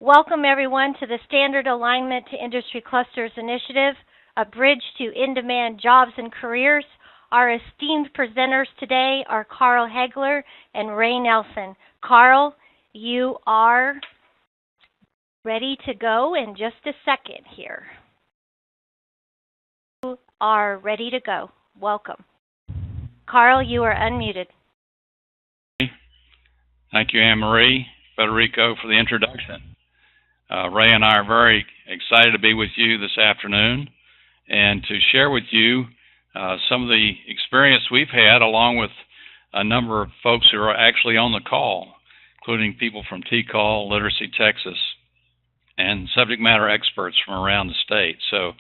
Welcome everyone to the Standard Alignment to Industry Clusters Initiative, a bridge to in-demand jobs and careers. Our esteemed presenters today are Carl Hegler and Ray Nelson. Carl, you are ready to go in just a second here. You are ready to go. Welcome. Carl, you are unmuted. Thank you, Anne-Marie Federico, for the introduction. Ray and I are very excited to be with you this afternoon and to share with you some of the experience we've had, along with a number of folks who are actually on the call, including people from TCAL, Literacy Texas, and subject matter experts from around the state. So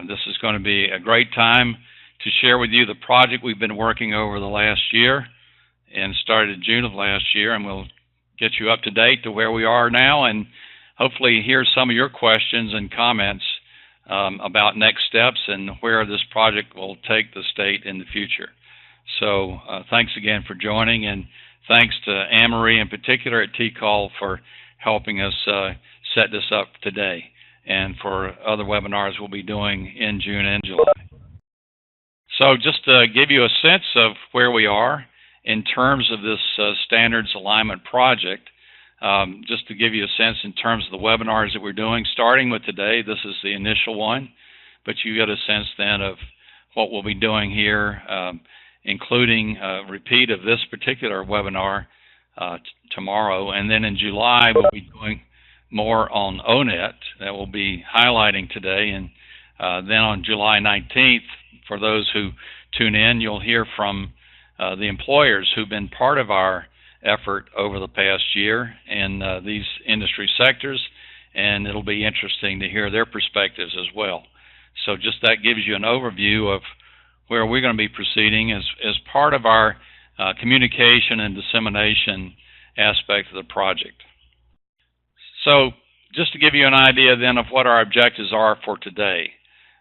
this is going to be a great time to share with you the project we've been working over the last year, and started in June of last year, and we'll get you up to date to where we are now, and hopefully hear some of your questions and comments about next steps and where this project will take the state in the future. So thanks again for joining, and thanks to Anne-Marie in particular at TCAL for helping us set this up today, and for other webinars we'll be doing in June and July. So just to give you a sense of where we are in terms of this standards alignment project, just to give you a sense in terms of the webinars that we're doing, starting with today, this is the initial one, but you get a sense then of what we'll be doing here, including a repeat of this particular webinar tomorrow. And then in July, we'll be doing more on ONET that we'll be highlighting today. And then on July 19th, for those who tune in, you'll hear from the employers who've been part of our effort over the past year in these industry sectors, and it'll be interesting to hear their perspectives as well. So just that gives you an overview of where we're going to be proceeding as part of our communication and dissemination aspect of the project. So just to give you an idea then of what our objectives are for today.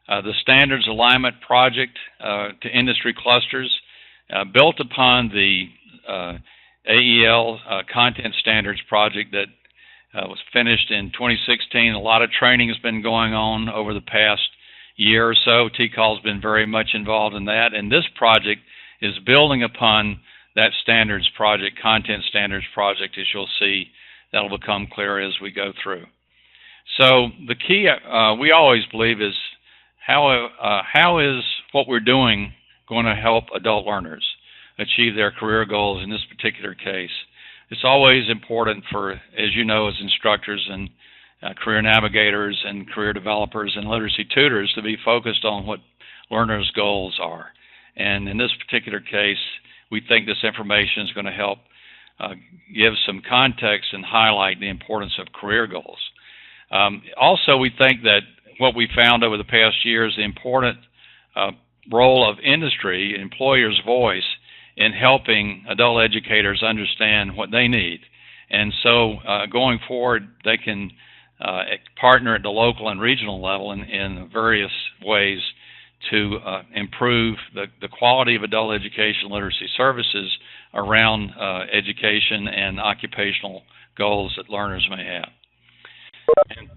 The Standards Alignment Project to Industry Clusters, built upon the AEL Content Standards Project that was finished in 2016. A lot of training has been going on over the past year or so. TCAL has been very much involved in that, and this project is building upon that standards project, Content Standards Project, as you'll see. That'll become clear as we go through. So the key, we always believe, is how is what we're doing going to help adult learners achieve their career goals in this particular case. It's always important for, as you know, as instructors and career navigators and career developers and literacy tutors, to be focused on what learners' goals are. And in this particular case, we think this information is going to help give some context and highlight the importance of career goals. Also, we think that what we found over the past year is the important role of industry, employers' voice, in helping adult educators understand what they need. And so going forward, they can partner at the local and regional level in various ways to improve the quality of adult education literacy services around education and occupational goals that learners may have. And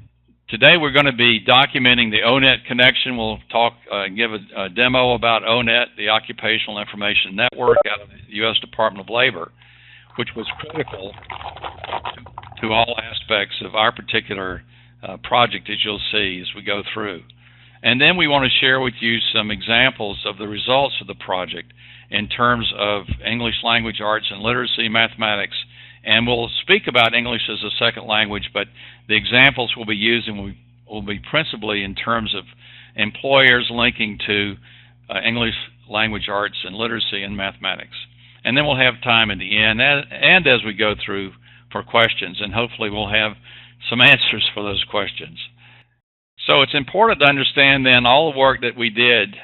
today we're going to be documenting the ONET connection. We'll talk, give a demo about ONET, the Occupational Information Network out of the U.S. Department of Labor, which was critical to all aspects of our particular project, as you'll see as we go through. And then we want to share with you some examples of the results of the project in terms of English language arts and literacy, mathematics, and we'll speak about English as a second language, but the examples we'll be using will be principally in terms of employers linking to English language arts and literacy and mathematics. And then we'll have time at the end and as we go through for questions, and hopefully we'll have some answers for those questions. So it's important to understand then all the work that we did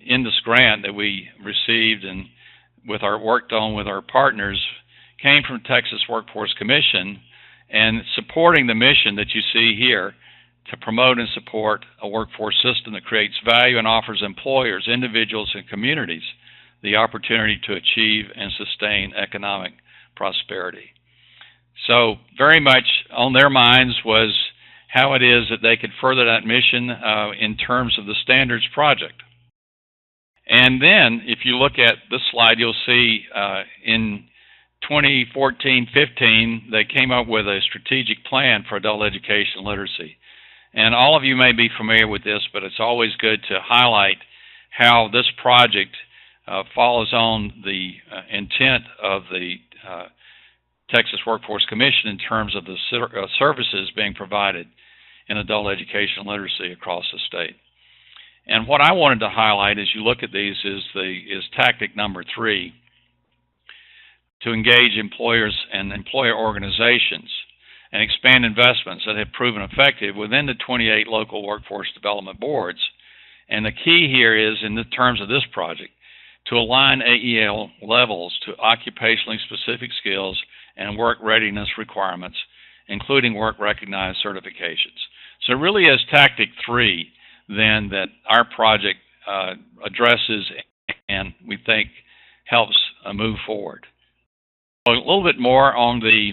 in this grant that we received and worked on with our partners came from Texas Workforce Commission, and supporting the mission that you see here to promote and support a workforce system that creates value and offers employers, individuals, and communities the opportunity to achieve and sustain economic prosperity. So very much on their minds was how it is that they could further that mission in terms of the standards project. And then, if you look at this slide, you'll see in 2014-15, they came up with a strategic plan for adult education literacy. And all of you may be familiar with this, but it's always good to highlight how this project follows on the intent of the Texas Workforce Commission in terms of the services being provided in adult education literacy across the state. And what I wanted to highlight as you look at these is tactic number 3, to engage employers and employer organizations and expand investments that have proven effective within the 28 local workforce development boards. And the key here is, in the terms of this project, to align AEL levels to occupationally specific skills and work readiness requirements, including work-recognized certifications. So it really is tactic 3, then, that our project addresses and we think helps move forward. A little bit more on the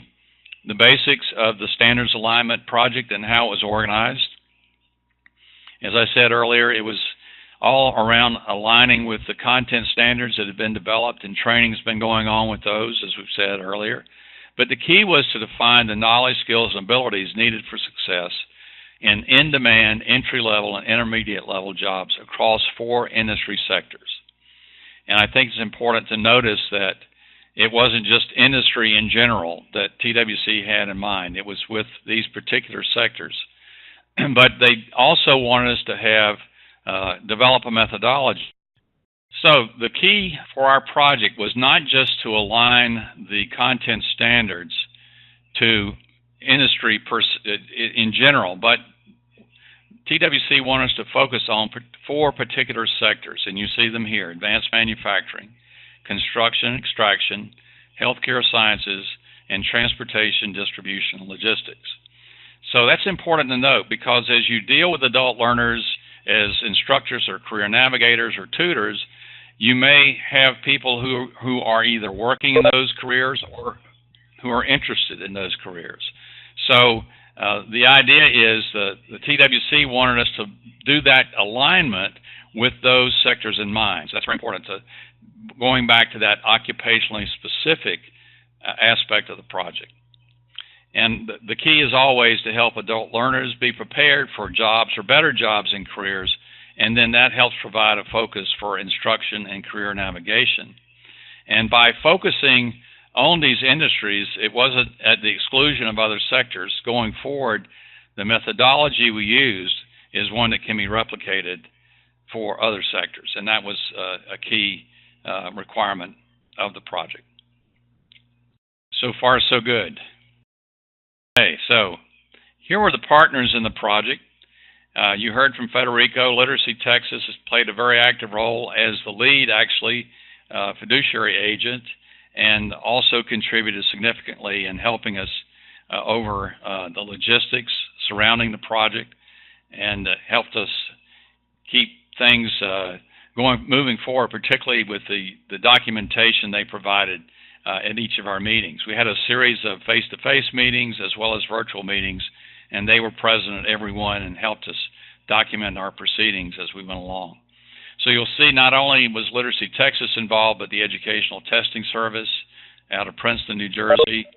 basics of the standards alignment project and how it was organized. As I said earlier, it was all around aligning with the content standards that have been developed, and training has been going on with those, as we've said earlier. But the key was to define the knowledge, skills, and abilities needed for success in in-demand, entry-level, and intermediate-level jobs across 4 industry sectors. And I think it's important to notice that it wasn't just industry in general that TWC had in mind. It was with these particular sectors. But they also wanted us to have develop a methodology. So the key for our project was not just to align the content standards to industry in general, but TWC wanted us to focus on 4 particular sectors, and you see them here: advanced manufacturing, construction, extraction, healthcare sciences, and transportation, distribution, and logistics. So that's important to note, because as you deal with adult learners as instructors or career navigators or tutors, you may have people who are either working in those careers or who are interested in those careers. So the idea is that the TWC wanted us to do that alignment with those sectors in mind. So that's very important, to going back to that occupationally specific aspect of the project. And the key is always to help adult learners be prepared for jobs or better jobs in careers, and then that helps provide a focus for instruction and career navigation. And by focusing on these industries, it wasn't at the exclusion of other sectors. Going forward, the methodology we used is one that can be replicated for other sectors, and that was a key requirement of the project. So far, so good. Okay, so here were the partners in the project. You heard from Federico. Literacy Texas has played a very active role as the lead, actually, fiduciary agent, and also contributed significantly in helping us over the logistics surrounding the project, and helped us keep things moving forward, particularly with the documentation they provided at each of our meetings. We had a series of face-to-face meetings as well as virtual meetings, and they were present at every one and helped us document our proceedings as we went along. So you'll see not only was Literacy Texas involved, but the Educational Testing Service out of Princeton, New Jersey,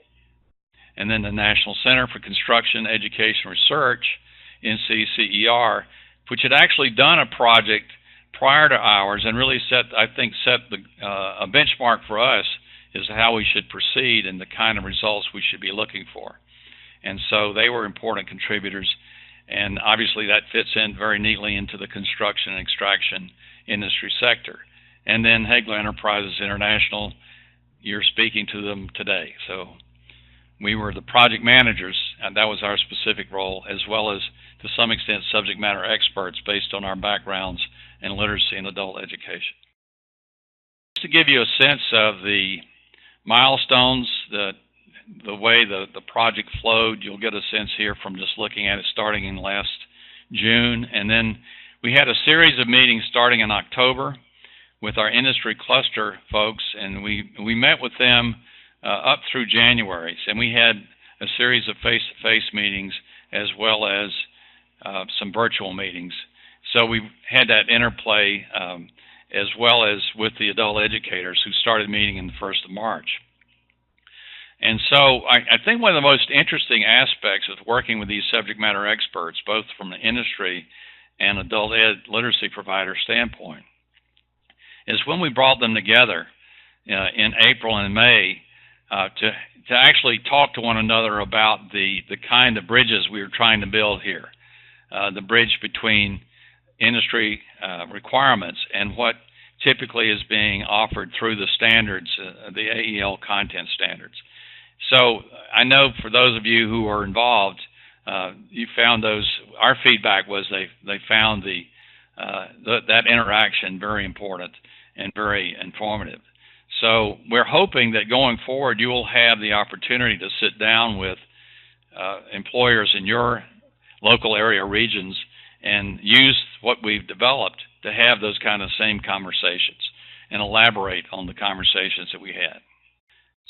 and then the National Center for Construction Education Research, NCCER, which had actually done a project prior to ours and really set a benchmark for us as to how we should proceed and the kind of results we should be looking for. And so they were important contributors, and obviously that fits in very neatly into the construction and extraction industry sector. And then Hegler Enterprises International, you're speaking to them today. So we were the project managers, and that was our specific role, as well as, to some extent, subject matter experts based on our backgrounds in literacy and adult education. Just to give you a sense of the milestones, the way the project flowed, you'll get a sense here from just looking at it starting in last June. And then we had a series of meetings starting in October with our industry cluster folks, and we met with them up through January. And we had a series of face-to-face meetings as well as some virtual meetings. So we had that interplay as well as with the adult educators who started meeting in the 1st of March. And so I think one of the most interesting aspects of working with these subject matter experts, both from the industry and adult ed literacy provider standpoint, is when we brought them together in April and May to actually talk to one another about the kind of bridges we were trying to build here, the bridge between industry requirements and what typically is being offered through the standards, the AEL content standards. So I know for those of you who are involved, you found those. Our feedback was they found that interaction very important and very informative. So we're hoping that going forward you will have the opportunity to sit down with employers in your local area regions and use what we've developed to have those kind of same conversations and elaborate on the conversations that we had.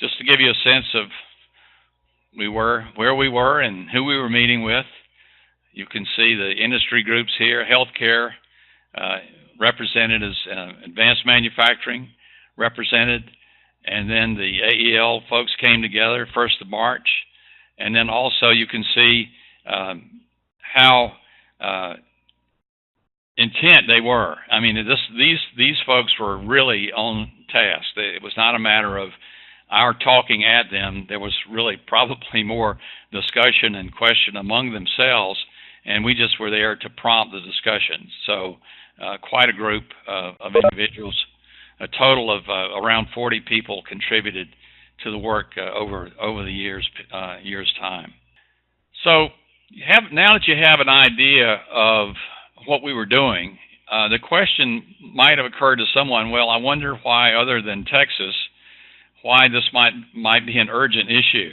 Just to give you a sense of where we were and who we were meeting with, you can see the industry groups here. Healthcare represented as advanced manufacturing represented, and then the AEL folks came together 1st of March, and then also you can see how intent they were. I mean, these folks were really on task. It was not a matter of our talking at them. There was really probably more discussion and question among themselves, and we just were there to prompt the discussion. So quite a group of individuals. A total of around 40 people contributed to the work over the years time. So now that you have an idea of what we were doing, the question might have occurred to someone, well, I wonder why, other than Texas, why this might be an urgent issue.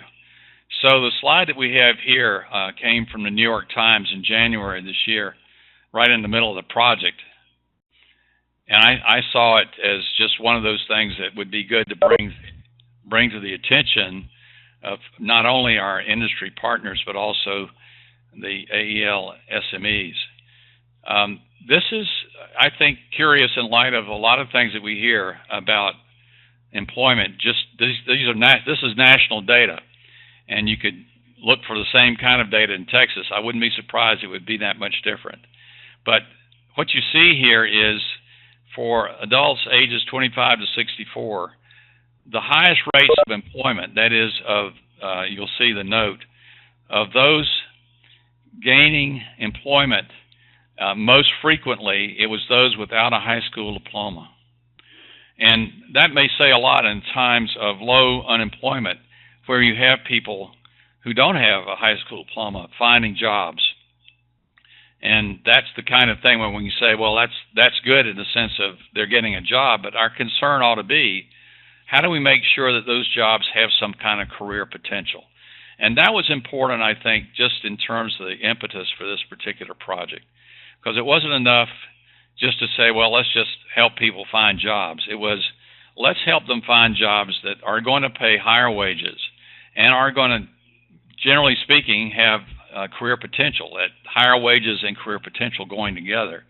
So the slide that we have here came from the New York Times in January this year, right in the middle of the project. And I saw it as just one of those things that would be good to bring to the attention of not only our industry partners, but also the AEL SMEs. This is, I think, curious in light of a lot of things that we hear about employment. This is national data, and you could look for the same kind of data in Texas. I wouldn't be surprised it would be that much different. But what you see here is for adults ages 25 to 64, the highest rates of employment, that is you'll see the note, of those gaining employment most frequently, it was those without a high school diploma. And that may say a lot in times of low unemployment, where you have people who don't have a high school diploma finding jobs. And that's the kind of thing when you say, well, that's good in the sense of they're getting a job, but our concern ought to be, how do we make sure that those jobs have some kind of career potential? And that was important, I think, just in terms of the impetus for this particular project, because it wasn't enough just to say, well, let's just help people find jobs. It was, let's help them find jobs that are going to pay higher wages and are going to, generally speaking, have career potential, at higher wages and career potential going together.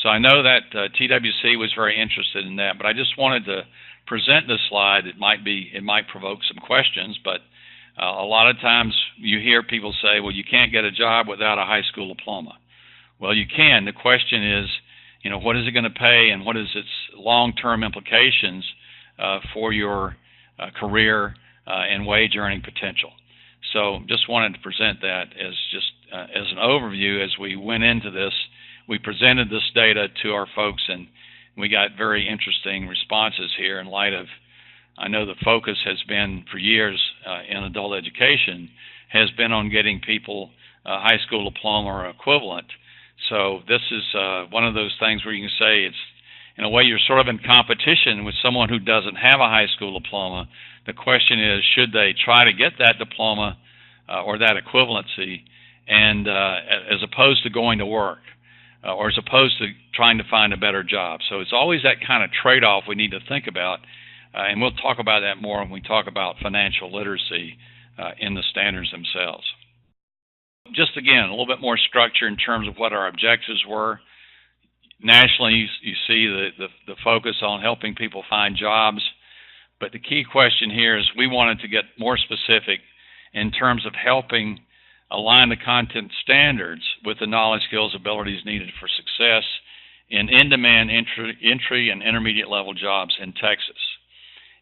So I know that TWC was very interested in that, but I just wanted to present this slide. It might provoke some questions, but a lot of times you hear people say, well, you can't get a job without a high school diploma. Well, you can. The question is, what is it going to pay, and what is its long-term implications for your career and wage earning potential? So just wanted to present that as as an overview. As we went into this, we presented this data to our folks, and we got very interesting responses here in light of, I know the focus has been for years in adult education, has been on getting people a high school diploma or equivalent. So this is one of those things where you can say it's, in a way, you're sort of in competition with someone who doesn't have a high school diploma. The question is, should they try to get that diploma or that equivalency, and as opposed to going to work, or as opposed to trying to find a better job? So it's always that kind of trade-off we need to think about, and we'll talk about that more when we talk about financial literacy in the standards themselves. Just again, a little bit more structure in terms of what our objectives were. Nationally, you see the focus on helping people find jobs, but the key question here is we wanted to get more specific in terms of helping align the content standards with the knowledge, skills, abilities needed for success in in-demand entry and intermediate level jobs in Texas.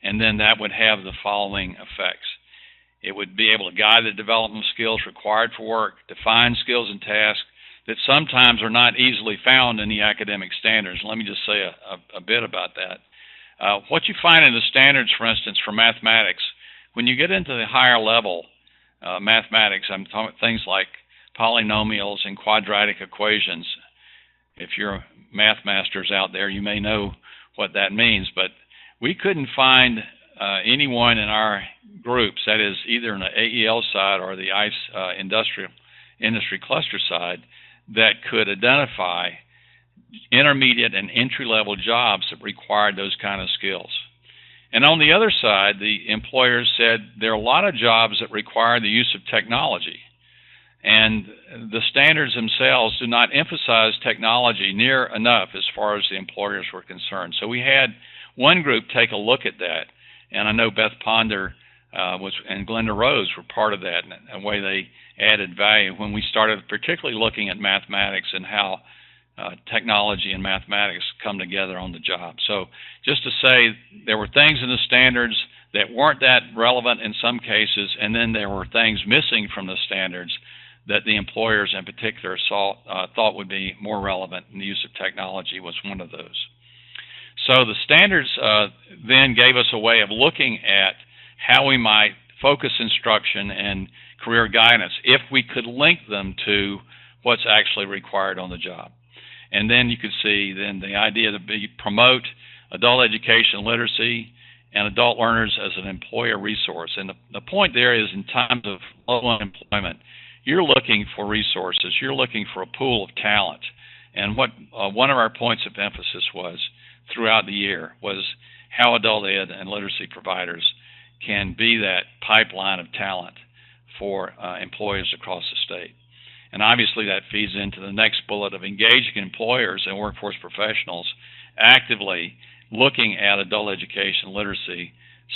And then that would have the following effects. It would be able to guide the development of skills required for work, define skills and tasks that sometimes are not easily found in the academic standards. Let me just say a bit about that. What you find in the standards, for instance, for mathematics, when you get into the higher level mathematics, I'm talking things like polynomials and quadratic equations. If you're math masters out there, you may know what that means, but we couldn't find anyone in our groups, that is either on the AEL side or the ICE industry cluster side, that could identify intermediate and entry-level jobs that required those kind of skills. And on the other side, the employers said there are a lot of jobs that require the use of technology. And the standards themselves do not emphasize technology near enough as far as the employers were concerned. So we had one group take a look at that. And I know Beth Ponder and Glenda Rose were part of that, and a way they added value when we started particularly looking at mathematics and how technology and mathematics come together on the job. So just to say, there were things in the standards that weren't that relevant in some cases, and then there were things missing from the standards that the employers in particular thought would be more relevant, and the use of technology was one of those. So the standards then gave us a way of looking at how we might focus instruction and career guidance if we could link them to what's actually required on the job. And then you could see then the idea to promote adult education literacy and adult learners as an employer resource. And the point there is, in times of low unemployment, you're looking for resources. You're looking for a pool of talent. And what one of our points of emphasis was throughout the year was how adult ed and literacy providers can be that pipeline of talent for employers across the state. And obviously that feeds into the next bullet of engaging employers and workforce professionals actively looking at adult education literacy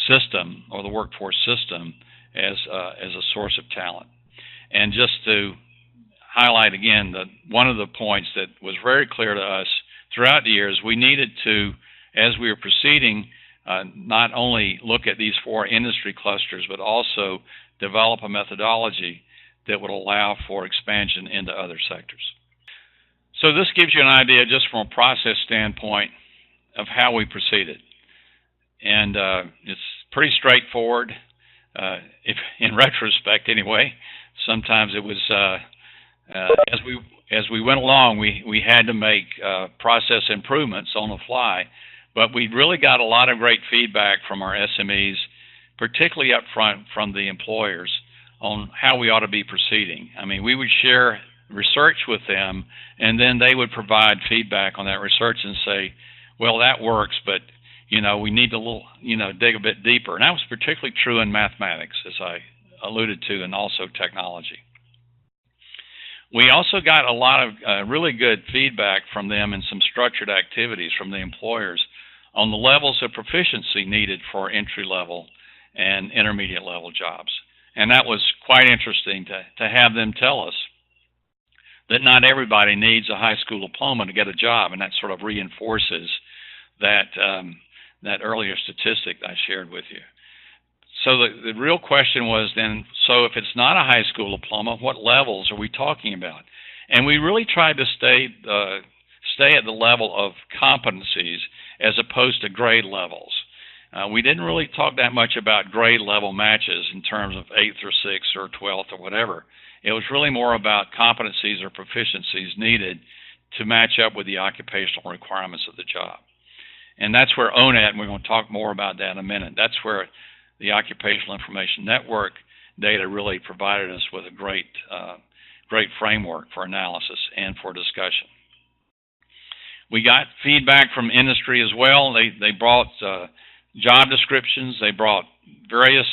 system or the workforce system as a source of talent. And just to highlight again, one of the points that was very clear to us throughout the years, we needed to, as we were proceeding, not only look at these 4 industry clusters, but also develop a methodology that would allow for expansion into other sectors. So this gives you an idea just from a process standpoint of how we proceeded. And it's pretty straightforward, if in retrospect anyway. Sometimes it was, as we went along, we had to make process improvements on the fly, but we really got a lot of great feedback from our SMEs, particularly up front from the employers, on how we ought to be proceeding. I mean, we would share research with them, and then they would provide feedback on that research and say, well, that works, but we need to dig a bit deeper. And that was particularly true in mathematics, as I alluded to, and also technology. We also got a lot of really good feedback from them and some structured activities from the employers on the levels of proficiency needed for entry-level and intermediate-level jobs. And that was quite interesting to have them tell us that not everybody needs a high school diploma to get a job, and that sort of reinforces that earlier statistic I shared with you. So the real question was then, so if it's not a high school diploma, what levels are we talking about? And we really tried to stay at the level of competencies as opposed to grade levels. We didn't really talk that much about grade level matches in terms of 8th or 6th or 12th or whatever. It was really more about competencies or proficiencies needed to match up with the occupational requirements of the job. And that's where ONET, and we're going to talk more about that in a minute, that's where the Occupational Information Network data really provided us with a great framework for analysis and for discussion. We got feedback from industry as well. They brought job descriptions. They brought various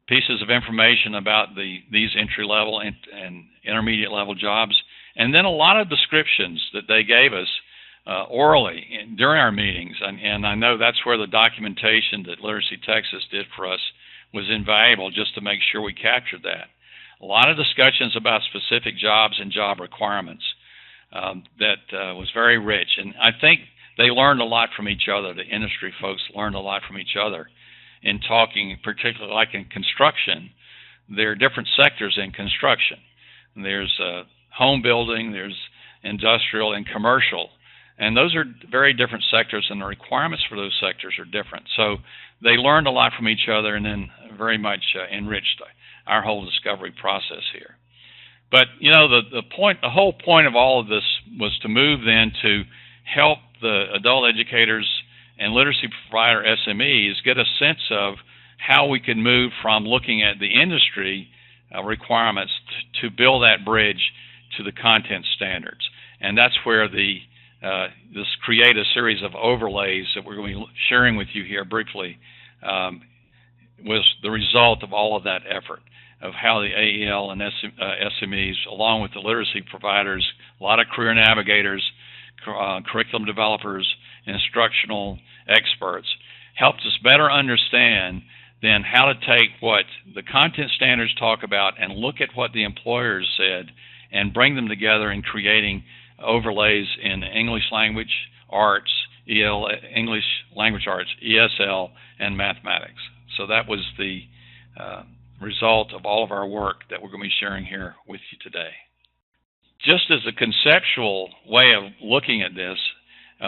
pieces of information about these entry-level and intermediate-level jobs, and then a lot of descriptions that they gave us orally during our meetings. And I know that's where the documentation that Literacy Texas did for us was invaluable, just to make sure we captured that. A lot of discussions about specific jobs and job requirements that was very rich. And I think they learned a lot from each other. The industry folks learned a lot from each other in talking, particularly like in construction. There are different sectors in construction. There's home building, there's industrial and commercial. And those are very different sectors, and the requirements for those sectors are different. So they learned a lot from each other, and then very much enriched our whole discovery process here. But you know, the whole point of all of this was to move then to help the adult educators and literacy provider SMEs get a sense of how we can move from looking at the industry requirements to build that bridge to the content standards. And that's where this create a series of overlays that we're going to be sharing with you here briefly was the result of all of that effort, of how the AEL and SMEs, along with the literacy providers, a lot of career navigators, curriculum developers, instructional experts, helped us better understand then how to take what the content standards talk about and look at what the employers said and bring them together in creating overlays in English language arts, English language arts, ESL, and mathematics. So that was the result of all of our work that we're going to be sharing here with you today. Just as a conceptual way of looking at this,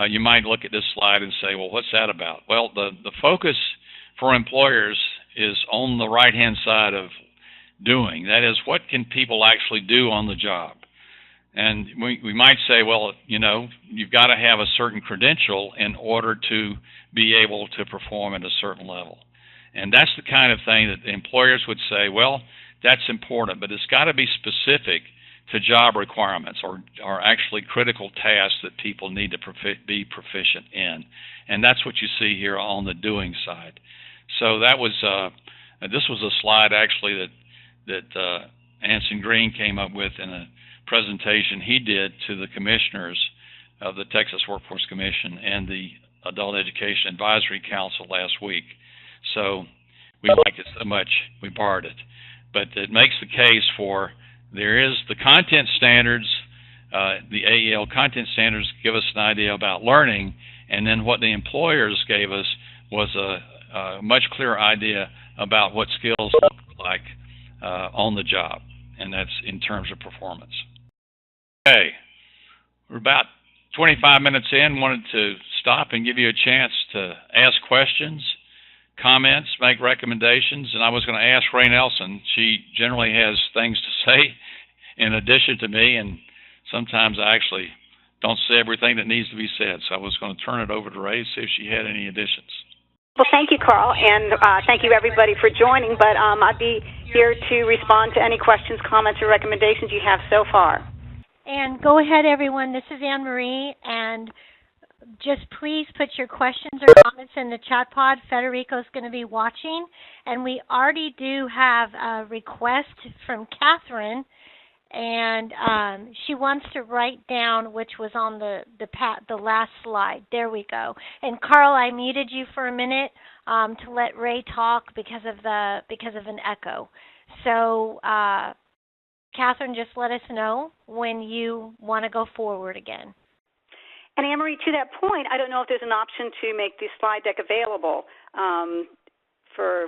you might look at this slide and say, well, what's that about? Well, the focus for employers is on the right-hand side of doing. That is, what can people actually do on the job? And we might say, well, you know, you've got to have a certain credential in order to be able to perform at a certain level. And that's the kind of thing that the employers would say, well, that's important, but it's got to be specific to job requirements or actually critical tasks that people need to be proficient in. And that's what you see here on the doing side. So that was this was a slide actually that Anson Green came up with in a presentation he did to the commissioners of the Texas Workforce Commission and the Adult Education Advisory Council last week. So we liked it so much we borrowed it. But it makes the case for there is the content standards, the AEL content standards give us an idea about learning, and then what the employers gave us was a much clearer idea about what skills look like on the job, and that's in terms of performance. Okay, we're about 25 minutes in. Wanted to stop and give you a chance to ask questions, comments, make recommendations, and I was going to ask Ray Nelson. She generally has things to say in addition to me, and sometimes I actually don't say everything that needs to be said, so I was going to turn it over to Ray to see if she had any additions. Well, thank you, Carl, and thank you, everybody, for joining, but I'd be here to respond to any questions, comments, or recommendations you have so far. And go ahead, everyone. This is Anne Marie, and just please put your questions or comments in the chat pod. Federico's going to be watching, and we already do have a request from Catherine, and she wants to write down, which was on the last slide. There we go. And Carl, I muted you for a minute to let Ray talk because of an echo. So Catherine, just let us know when you want to go forward again. And Anne-Marie, to that point, I don't know if there's an option to make the slide deck available for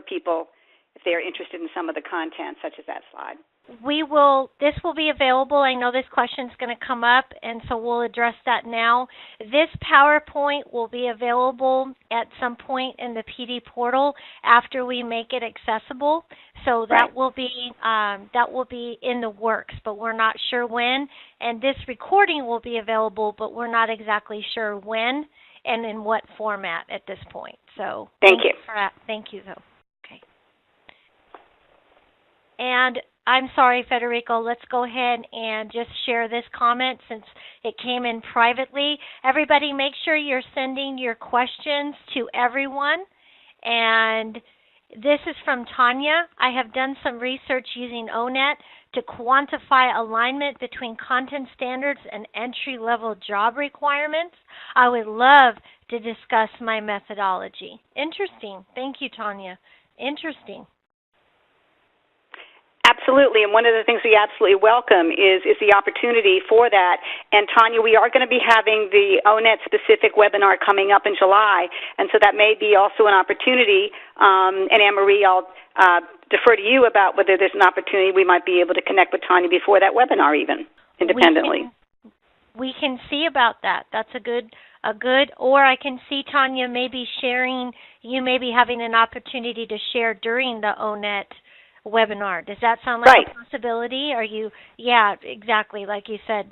people if they are interested in some of the content, such as that slide. This will be available. I know this question is going to come up, and so we'll address that now. This PowerPoint will be available at some point in the PD portal after we make it accessible. So that will be in the works, but we're not sure when. And this recording will be available, but we're not exactly sure when and in what format at this point. So thank you for that. Thank you, though. Okay. And I'm sorry, Federico, let's go ahead and just share this comment since it came in privately. Everybody, make sure you're sending your questions to everyone. And This is from Tanya. I have done some research using ONET to quantify alignment between content standards and entry-level job requirements. I would love to discuss my methodology. Interesting. Thank you, Tanya. Interesting. Absolutely, and one of the things we absolutely welcome is the opportunity for that. And Tanya, we are going to be having the ONET specific webinar coming up in July, and so that may be also an opportunity. And Anne-Marie, I'll defer to you about whether there's an opportunity we might be able to connect with Tanya before that webinar, even independently. We can see about that. That's a good, or I can see Tanya maybe sharing. You may be having an opportunity to share during the ONET webinar. Does that sound like a possibility? Are you? Yeah, exactly. Like you said,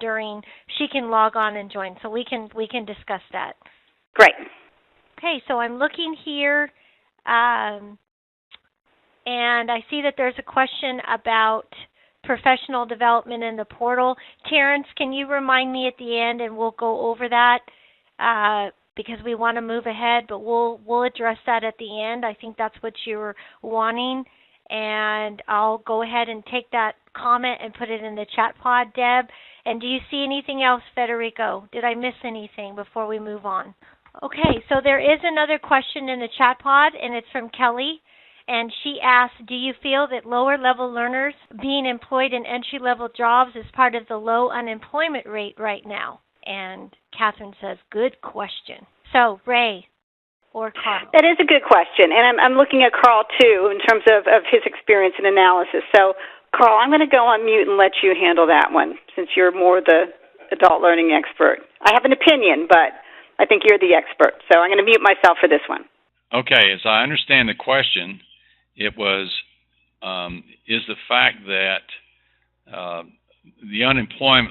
she can log on and join, so we can discuss that. Great. Okay, so I'm looking here, and I see that there's a question about professional development in the portal. Terrence, can you remind me at the end, and we'll go over that because we want to move ahead, but we'll address that at the end. I think that's what you were wanting. And I'll go ahead and take that comment and put it in the chat pod, Deb. And do you see anything else, Federico? Did I miss anything before we move on? Okay, so there is another question in the chat pod, and it's from Kelly. And she asks, do you feel that lower-level learners being employed in entry-level jobs is part of the low unemployment rate right now? And Catherine says, good question. So, Ray, or Carl? That is a good question, and I'm looking at Carl, too, in terms of his experience and analysis. So, Carl, I'm going to go on mute and let you handle that one, since you're more the adult learning expert. I have an opinion, but I think you're the expert, so I'm going to mute myself for this one. Okay, as I understand the question, it was, is the fact that the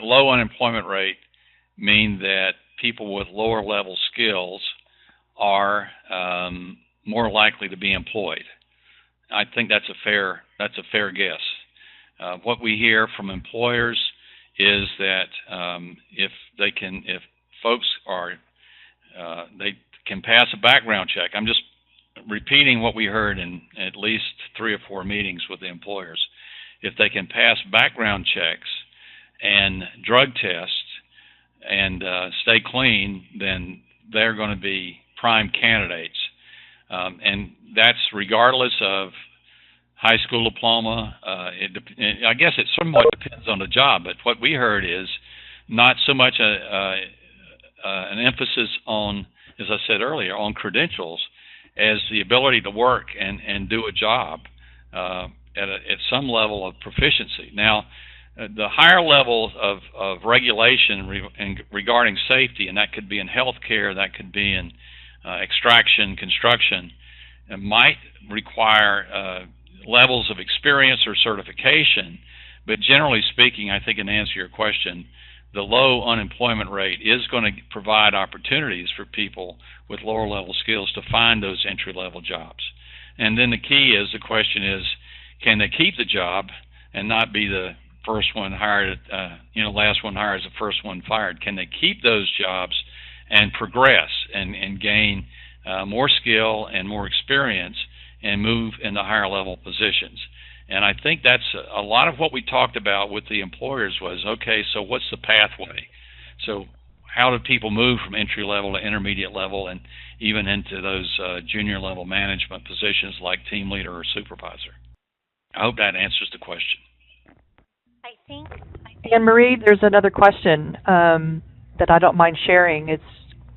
low unemployment rate mean that people with lower level skills are more likely to be employed? I think that's a fair guess. What we hear from employers is that if folks they can pass a background check. I'm just repeating what we heard in at least 3 or 4 meetings with the employers. If they can pass background checks and drug tests and stay clean, then they're going to be prime candidates, and that's regardless of high school diploma. I guess it somewhat depends on the job, but what we heard is not so much an emphasis on, as I said earlier, on credentials as the ability to work and do a job at some level of proficiency. Now, the higher level of regulation regarding safety, and that could be in healthcare, that could be in extraction, construction, might require levels of experience or certification. But generally speaking, I think in answer to your question, the low unemployment rate is going to provide opportunities for people with lower level skills to find those entry-level jobs. And then the question is, can they keep the job and not be the first one hired, last one hired is the first one fired? Can they keep those jobs and progress and gain more skill and more experience and move into higher level positions? And I think that's a lot of what we talked about with the employers was, okay, so what's the pathway? So how do people move from entry level to intermediate level and even into those junior level management positions like team leader or supervisor? I hope that answers the question. I think, Anne-Marie, there's another question that I don't mind sharing. It's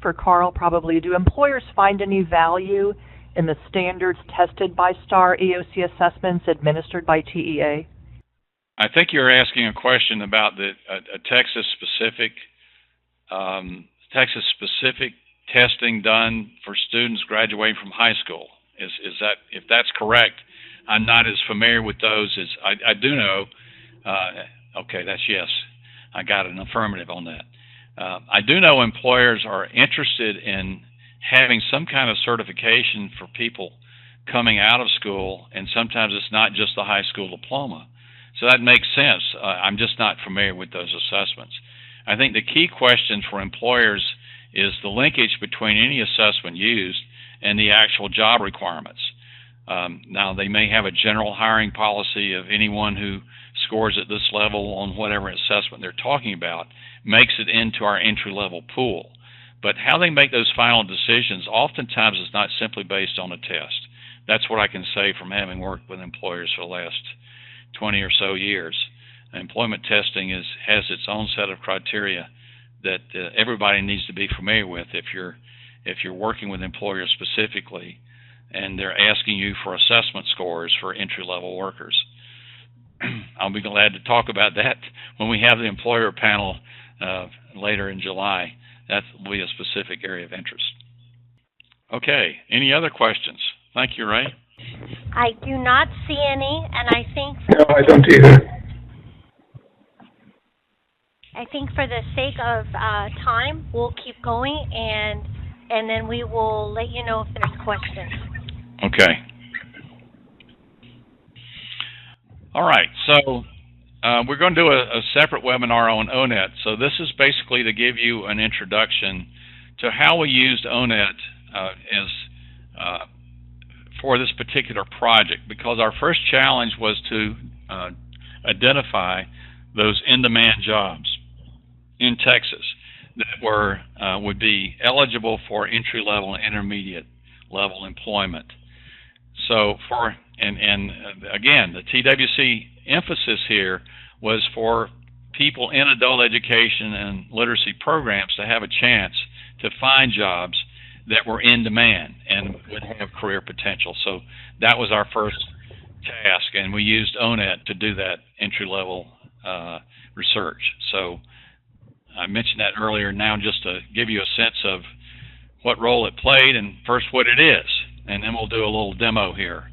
for Carl probably. Do employers find any value in the standards tested by STAR EOC assessments administered by TEA? I think you're asking a question about a Texas-specific testing done for students graduating from high school. Is that, if that's correct? I'm not as familiar with those as I do know. Okay, that's yes. I got an affirmative on that. I do know employers are interested in having some kind of certification for people coming out of school, and sometimes it's not just the high school diploma. So that makes sense. I'm just not familiar with those assessments. I think the key question for employers is the linkage between any assessment used and the actual job requirements. Now, they may have a general hiring policy of anyone who scores at this level on whatever assessment they're talking about makes it into our entry-level pool. But how they make those final decisions oftentimes is not simply based on a test. That's what I can say from having worked with employers for the last 20 or so years. Employment testing has its own set of criteria that everybody needs to be familiar with if you're working with employers specifically and they're asking you for assessment scores for entry-level workers. I'll be glad to talk about that when we have the employer panel later in July. That will be a specific area of interest. Okay, any other questions? Thank you, Ray. I do not see any, and I think... No, I don't either. I think for the sake of time, we'll keep going, and then we will let you know if there's questions. Okay. All right, so we're going to do a separate webinar on ONET. So this is basically to give you an introduction to how we used ONET for this particular project, because our first challenge was to identify those in-demand jobs in Texas that would be eligible for entry-level and intermediate-level employment. So again, the TWC emphasis here was for people in adult education and literacy programs to have a chance to find jobs that were in demand and would have career potential. So that was our first task, and we used ONET to do that entry-level research. So I mentioned that earlier. Now just to give you a sense of what role it played and first what it is, and then we'll do a little demo here.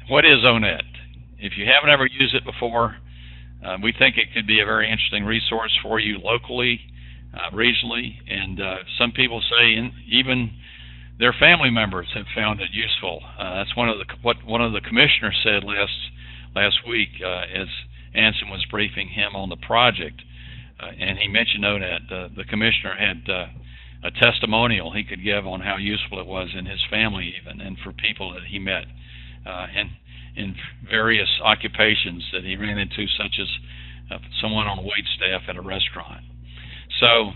What is ONET? If you haven't ever used it before, we think it could be a very interesting resource for you locally, regionally, and some people say even their family members have found it useful. That's what one of the commissioners said last week as Anson was briefing him on the project, and he mentioned ONET. The commissioner had a testimonial he could give on how useful it was in his family even, and for people that he met and in various occupations that he ran into, such as someone on wait staff at a restaurant. So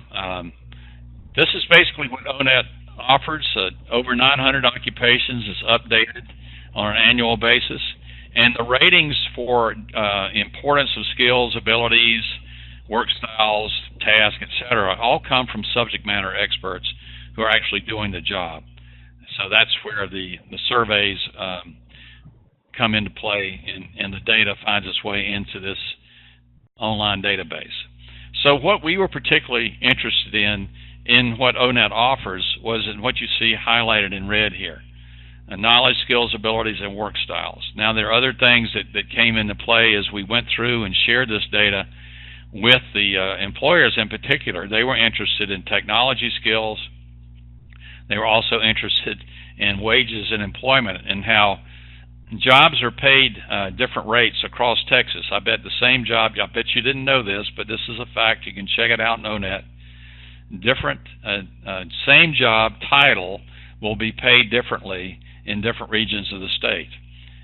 this is basically what ONET offers. Over 900 occupations is updated on an annual basis, and the ratings for importance of skills, abilities, work styles, tasks, etc., all come from subject matter experts who are actually doing the job. So that's where the surveys come into play, and the data finds its way into this online database. So what we were particularly interested in what ONET offers was in what you see highlighted in red here: knowledge, skills, abilities, and work styles. Now there are other things that came into play as we went through and shared this data with the employers in particular. They were interested in technology skills. They were also interested in wages and employment and how jobs are paid different rates across Texas. I bet the same job, I bet you didn't know this, but this is a fact. You can check it out on ONET. Same job title will be paid differently in different regions of the state.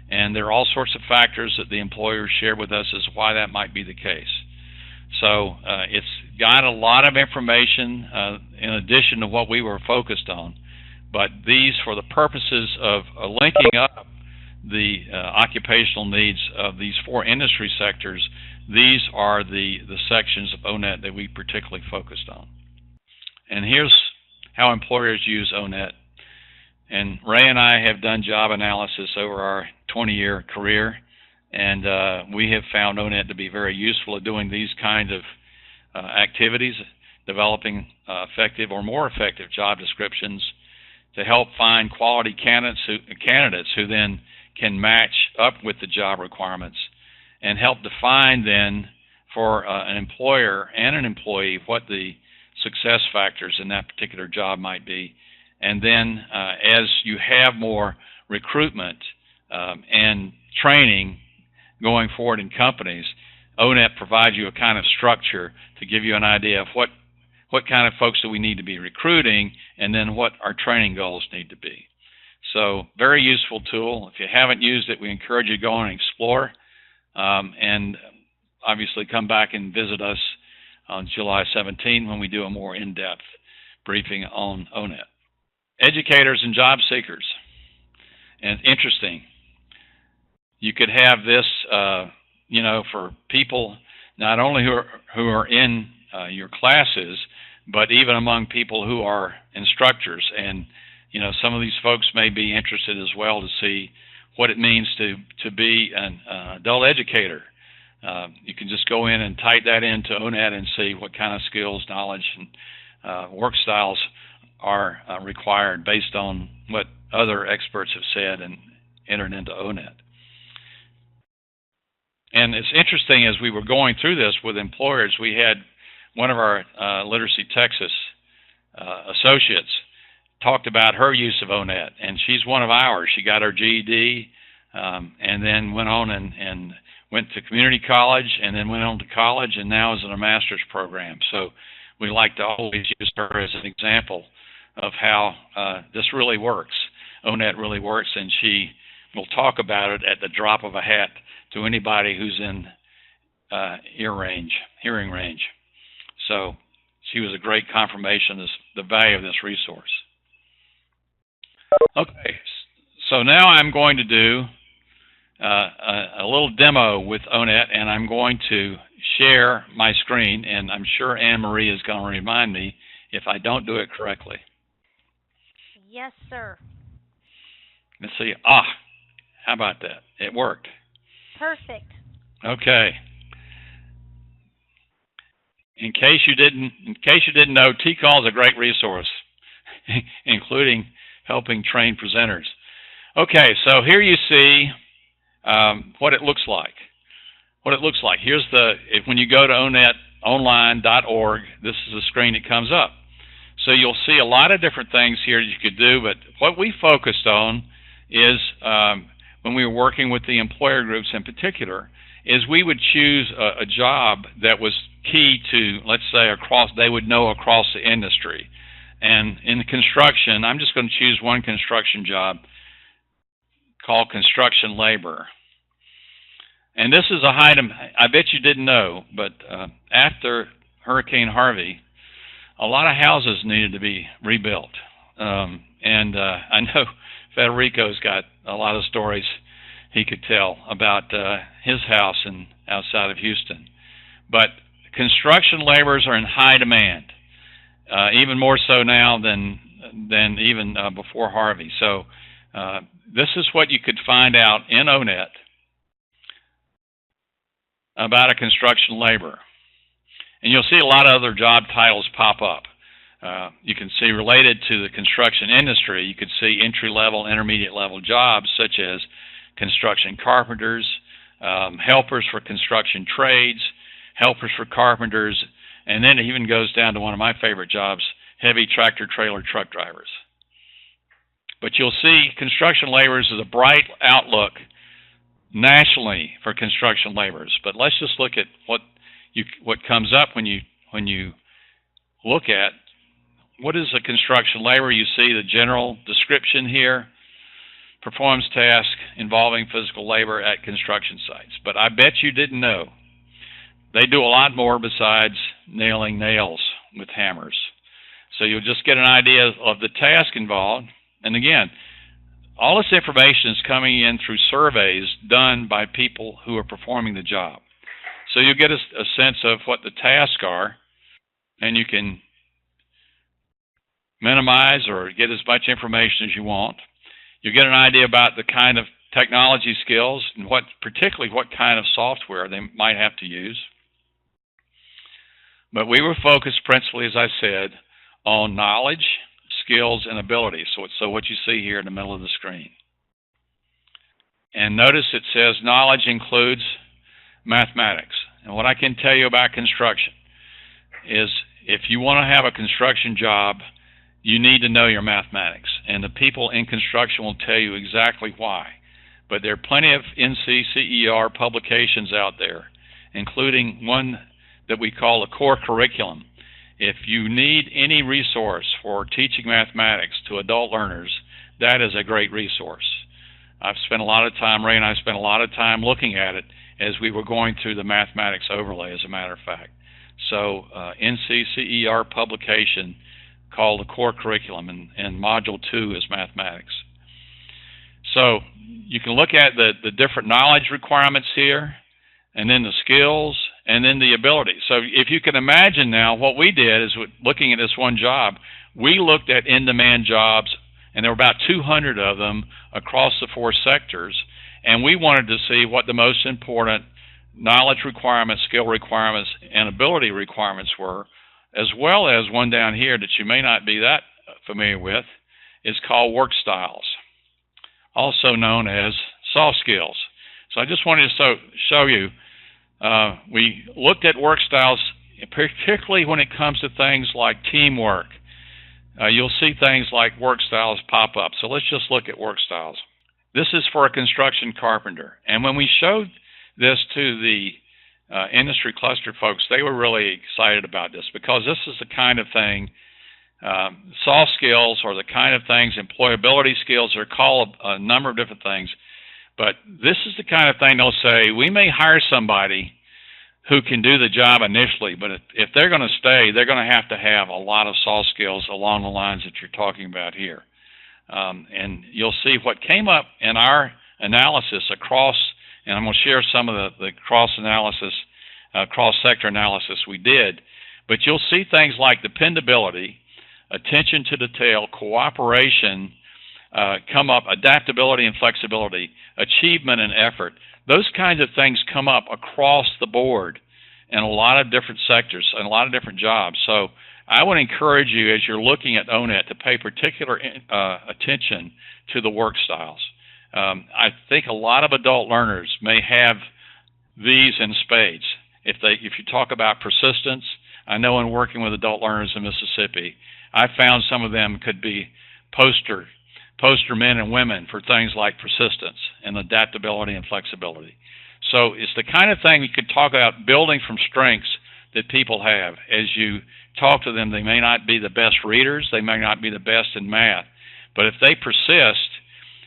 And there are all sorts of factors that the employers share with us as to why that might be the case. So it's got a lot of information in addition to what we were focused on. But these, for the purposes of linking up the occupational needs of these four industry sectors, these are the sections of ONET that we particularly focused on. And here's how employers use ONET. And Ray and I have done job analysis over our 20-year career, and we have found ONET to be very useful at doing these kind of activities, developing effective or more effective job descriptions to help find quality candidates who then can match up with the job requirements, and help define then for an employer and an employee what the success factors in that particular job might be. And then as you have more recruitment and training going forward in companies, ONET provides you a kind of structure to give you an idea of what kind of folks do we need to be recruiting, and then what our training goals need to be. So very useful tool. If you haven't used it, we encourage you to go and explore, and obviously come back and visit us on July 17 when we do a more in-depth briefing on ONET. Educators and job seekers. And interesting, you could have this, for people not only who are in your classes, but even among people who are instructors. And some of these folks may be interested as well to see what it means to be an adult educator. You can just go in and type that into ONET and see what kind of skills, knowledge, and work styles are required based on what other experts have said and entered into ONET. And it's interesting, as we were going through this with employers, we had one of our Literacy Texas associates talked about her use of ONET, and she's one of ours. She got her GED and then went on and went to community college, and then went on to college, and now is in a master's program. So we like to always use her as an example of how this really works. ONET really works, and she will talk about it at the drop of a hat to anybody who's in hearing range. So she was a great confirmation of the value of this resource. Okay, so now I'm going to do a little demo with ONET, and I'm going to share my screen, and I'm sure Anne-Marie is going to remind me if I don't do it correctly. Yes, sir. Let's see. How about that? It worked. Perfect. Okay. In case you didn't know, TCAL is a great resource, including helping train presenters. Okay, so here you see what it looks like. Here's when you go to onetonline.org, this is the screen that comes up. So you'll see a lot of different things here you could do, but what we focused on is when we were working with the employer groups in particular, is we would choose a job that was key to, let's say, they would know across the industry. And in construction, I'm just going to choose one construction job called construction labor. And this is a item I bet you didn't know, but after Hurricane Harvey, a lot of houses needed to be rebuilt. And I know Federico's got a lot of stories he could tell about his house outside of Houston. But construction laborers are in high demand, even more so now than even before Harvey. So this is what you could find out in ONET about a construction laborer. And you'll see a lot of other job titles pop up. You can see related to the construction industry, you could see entry-level, intermediate-level jobs such as construction carpenters, helpers for construction trades, helpers for carpenters, and then it even goes down to one of my favorite jobs, heavy tractor trailer truck drivers. But you'll see construction laborers is a bright outlook nationally for construction laborers. But let's just look at what comes up when you look at what is a construction laborer. You see the general description here: performs tasks involving physical labor at construction sites. But I bet you didn't know they do a lot more besides nailing nails with hammers. So you'll just get an idea of the task involved. And again, all this information is coming in through surveys done by people who are performing the job. So you get a sense of what the tasks are, and you can minimize or get as much information as you want. You get an idea about the kind of technology skills and particularly what kind of software they might have to use. But we were focused principally, as I said, on knowledge, skills, and abilities. So what you see here in the middle of the screen. And notice it says knowledge includes mathematics. And what I can tell you about construction is if you want to have a construction job, you need to know your mathematics. And the people in construction will tell you exactly why. But there are plenty of NCCER publications out there, including one that we call the core curriculum. If you need any resource for teaching mathematics to adult learners, that is a great resource. I've spent a lot of time, Ray and I spent a lot of time looking at it as we were going through the mathematics overlay, as a matter of fact. So NCCER publication called the core curriculum, and module 2 is mathematics. So you can look at the different knowledge requirements here, and then the skills, and then the ability. So if you can imagine now, what we did is, looking at this one job, we looked at in-demand jobs, and there were about 200 of them across the 4 sectors, and we wanted to see what the most important knowledge requirements, skill requirements, and ability requirements were, as well as one down here that you may not be that familiar with, is called work styles, also known as soft skills. So I just wanted to show you, we looked at work styles, particularly when it comes to things like teamwork. You'll see things like work styles pop up. So let's just look at work styles. This is for a construction carpenter. And when we showed this to the industry cluster folks, they were really excited about this, because this is the kind of thing, soft skills are the kind of things, employability skills are called a number of different things. But this is the kind of thing they'll say, we may hire somebody who can do the job initially, but if they're going to stay, they're going to have a lot of soft skills along the lines that you're talking about here. And you'll see what came up in our analysis across, and I'm going to share some of the cross-analysis, cross-sector analysis we did, but you'll see things like dependability, attention to detail, cooperation, come up, adaptability and flexibility, achievement and effort. Those kinds of things come up across the board in a lot of different sectors and a lot of different jobs. So I would encourage you, as you're looking at ONET, to pay particular attention to the work styles. I think a lot of adult learners may have these in spades. If you talk about persistence, I know in working with adult learners in Mississippi, I found some of them could be poster men and women for things like persistence and adaptability and flexibility. So it's the kind of thing you could talk about, building from strengths that people have. As you talk to them, they may not be the best readers, they may not be the best in math, but if they persist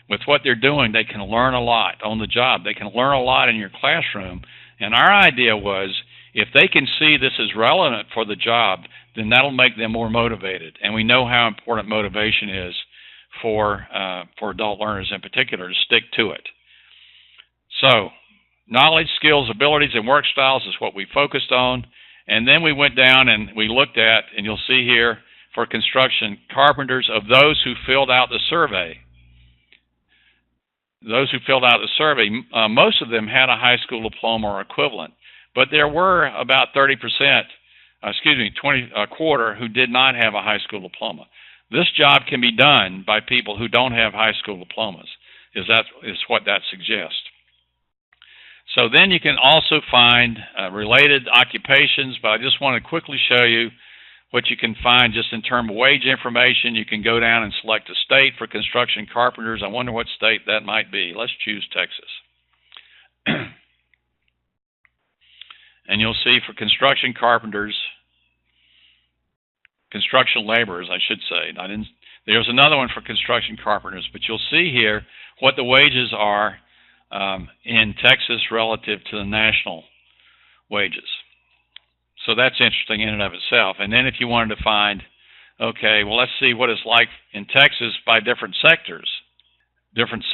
with what they're doing, they can learn a lot on the job. They can learn a lot in your classroom. And our idea was, if they can see this is relevant for the job, then that'll make them more motivated. And we know how important motivation is for adult learners in particular, to stick to it. So knowledge, skills, abilities, and work styles is what we focused on. And then we went down and we looked at, and you'll see here for construction carpenters, of those who filled out the survey. Those who filled out the survey, most of them had a high school diploma or equivalent, but there were about 30%, a quarter, who did not have a high school diploma. This job can be done by people who don't have high school diplomas, is what that suggests. So then you can also find related occupations, but I just want to quickly show you what you can find just in terms of wage information. You can go down and select a state for construction carpenters. I wonder what state that might be. Let's choose Texas. And you'll see for construction carpenters, construction laborers, I should say. There's another one for construction carpenters, but you'll see here what the wages are in Texas relative to the national wages. So that's interesting in and of itself. And then if you wanted to find, okay, well, let's see what it's like in Texas by different sectors, different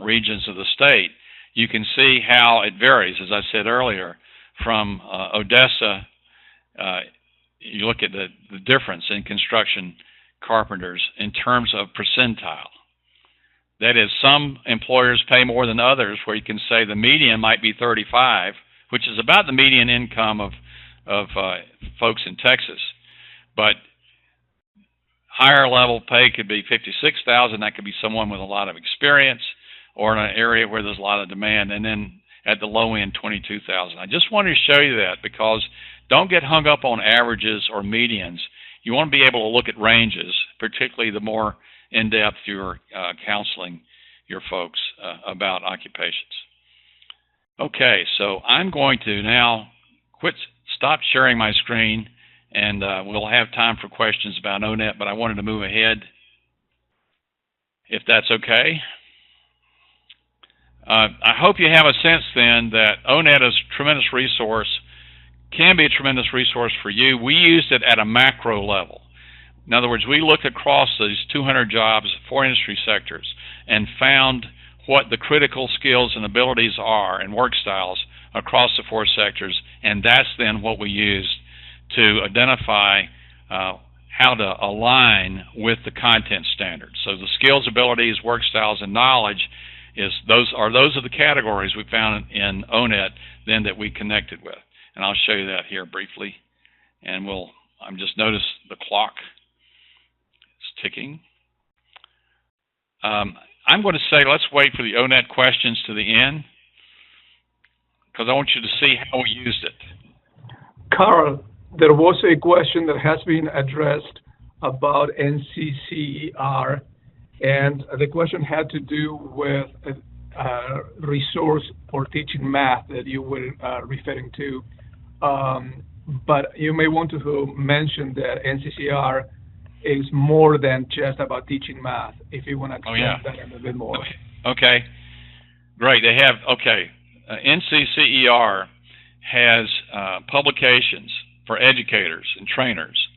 regions of the state, you can see how it varies, as I said earlier, from Odessa. You look at the difference in construction carpenters in terms of percentile. That is, some employers pay more than others, where you can say the median might be 35, which is about the median income of folks in Texas. But higher level pay could be $56,000. That could be someone with a lot of experience or in an area where there's a lot of demand. And then at the low end, $22,000. I just wanted to show you that, because don't get hung up on averages or medians. You want to be able to look at ranges, particularly the more in-depth you're counseling your folks about occupations. Okay, so I'm going to now stop sharing my screen, and we'll have time for questions about ONET, but I wanted to move ahead. if that's okay. I hope you have a sense then that ONET is a tremendous resource, can be a tremendous resource for you. We used it at a macro level. In other words, we looked across these 200 jobs, 4 industry sectors, and found what the critical skills and abilities are and work styles across the 4 sectors, and that's then what we used to identify how to align with the content standards. So the skills, abilities, work styles, and knowledge those are the categories we found in ONET then that we connected with. And I'll show you that here briefly. And I'm just notice the clock is ticking. I'm going to say let's wait for the ONET questions to the end, because I want you to see how we used it. Carl, there was a question that has been addressed about NCCER, and the question had to do with a resource for teaching math that you were referring to. But you may want to mention that NCCER is more than just about teaching math, if you want to explain that a little bit more. Okay, great. They have, NCCER has publications for educators and trainers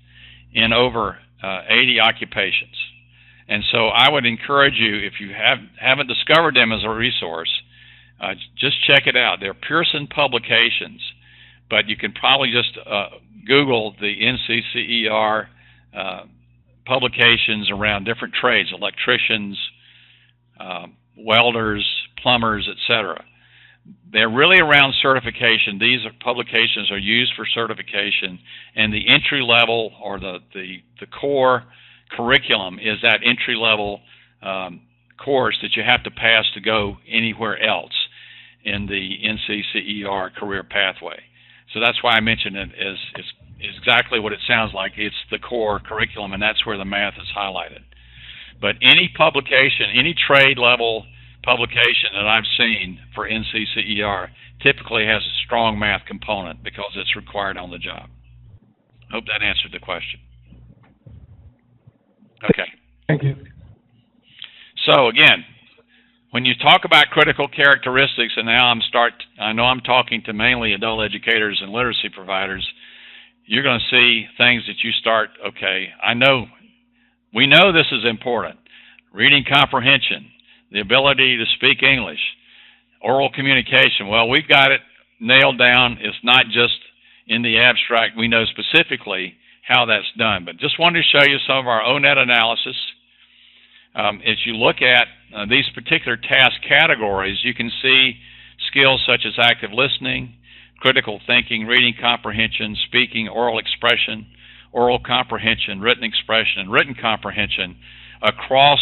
in over 80 occupations. And so I would encourage you, if you haven't discovered them as a resource, just check it out. They're Pearson publications, but you can probably just Google the NCCER publications around different trades, electricians, welders, plumbers, etc. They're really around certification. These publications are used for certification, and the entry level or the core curriculum is that entry level course that you have to pass to go anywhere else in the NCCER career pathway. So that's why I mentioned it as it's exactly what it sounds like. It's the core curriculum, and that's where the math is highlighted. But any publication, any trade level publication that I've seen for NCCER typically has a strong math component because it's required on the job. Hope that answered the question. Okay. Thank you. So again, when you talk about critical characteristics, and now I know I'm talking to mainly adult educators and literacy providers, you're going to see things that you start, we know this is important. Reading comprehension, the ability to speak English, oral communication. Well, we've got it nailed down. It's not just in the abstract. We know specifically how that's done. But just wanted to show you some of our ONET analysis. As you look at these particular task categories, you can see skills such as active listening, critical thinking, reading comprehension, speaking, oral expression, oral comprehension, written expression, and written comprehension across.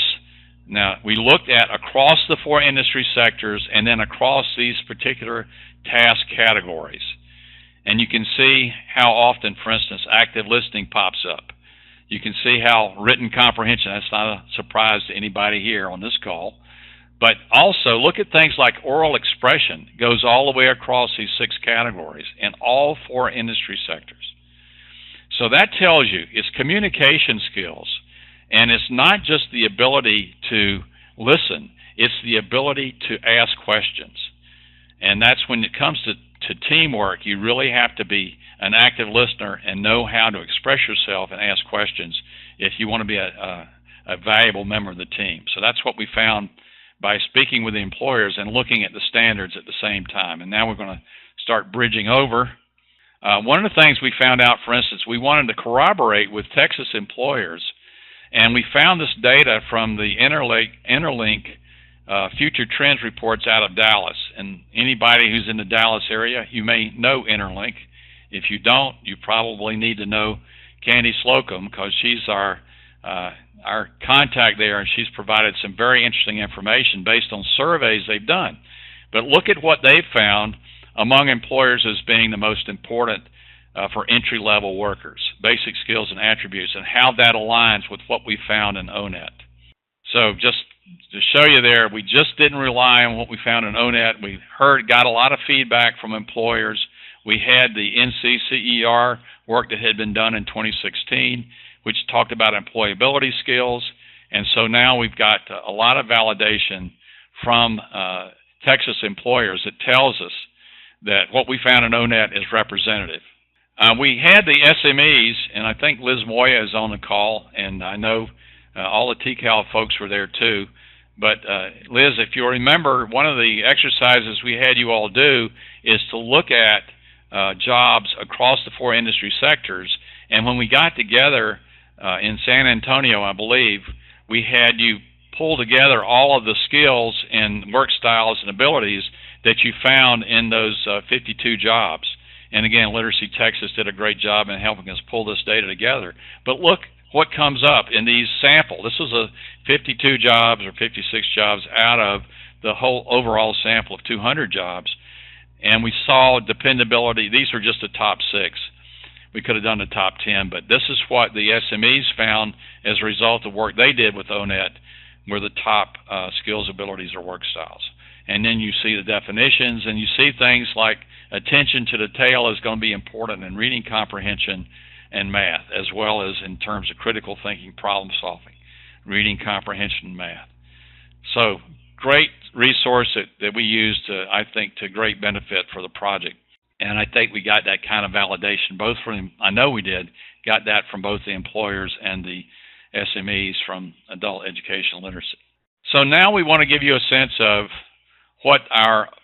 Now, we looked at across the 4 industry sectors and then across these particular task categories. And you can see how often, for instance, active listening pops up. You can see how written comprehension, that's not a surprise to anybody here on this call. But also look at things like oral expression goes all the way across these 6 categories in all 4 industry sectors. So that tells you it's communication skills. And it's not just the ability to listen, it's the ability to ask questions. And that's when it comes to teamwork, you really have to be an active listener and know how to express yourself and ask questions if you want to be a valuable member of the team. So that's what we found by speaking with the employers and looking at the standards at the same time. And now we're going to start bridging over. One of the things we found out, for instance, we wanted to corroborate with Texas employers. And we found this data from the Interlink Future Trends reports out of Dallas. And anybody who's in the Dallas area, you may know Interlink. If you don't, you probably need to know Candy Slocum, because she's our contact there, and she's provided some very interesting information based on surveys they've done. But look at what they've found among employers as being the most important for entry-level workers, basic skills and attributes, and how that aligns with what we found in ONET. So just to show you there, we just didn't rely on what we found in ONET. We got a lot of feedback from employers. We had the NCCER work that had been done in 2016, which talked about employability skills, And so now we've got a lot of validation from Texas employers that tells us that what we found in ONET is representative. We had the SMEs, and I think Liz Moya is on the call, and I know all the TCAL folks were there too. But Liz, if you remember, one of the exercises we had you all do is to look at jobs across the 4 industry sectors. And when we got together in San Antonio, I believe, we had you pull together all of the skills and work styles and abilities that you found in those 52 jobs. And again, Literacy Texas did a great job in helping us pull this data together. But look what comes up in these sample. This was a 52 jobs or 56 jobs out of the whole overall sample of 200 jobs. And we saw dependability. These are just the top 6. We could have done the top 10, but this is what the SMEs found as a result of work they did with ONET, were the top skills, abilities, or work styles. And then you see the definitions, and you see things like attention to detail is going to be important in reading comprehension and math, as well as in terms of critical thinking, problem solving, reading comprehension, and math. So great resource that we used, I think, to great benefit for the project. And I think we got that kind of validation, both from, I know we did, got that from both the employers and the SMEs from adult education literacy. So now we want to give you a sense of what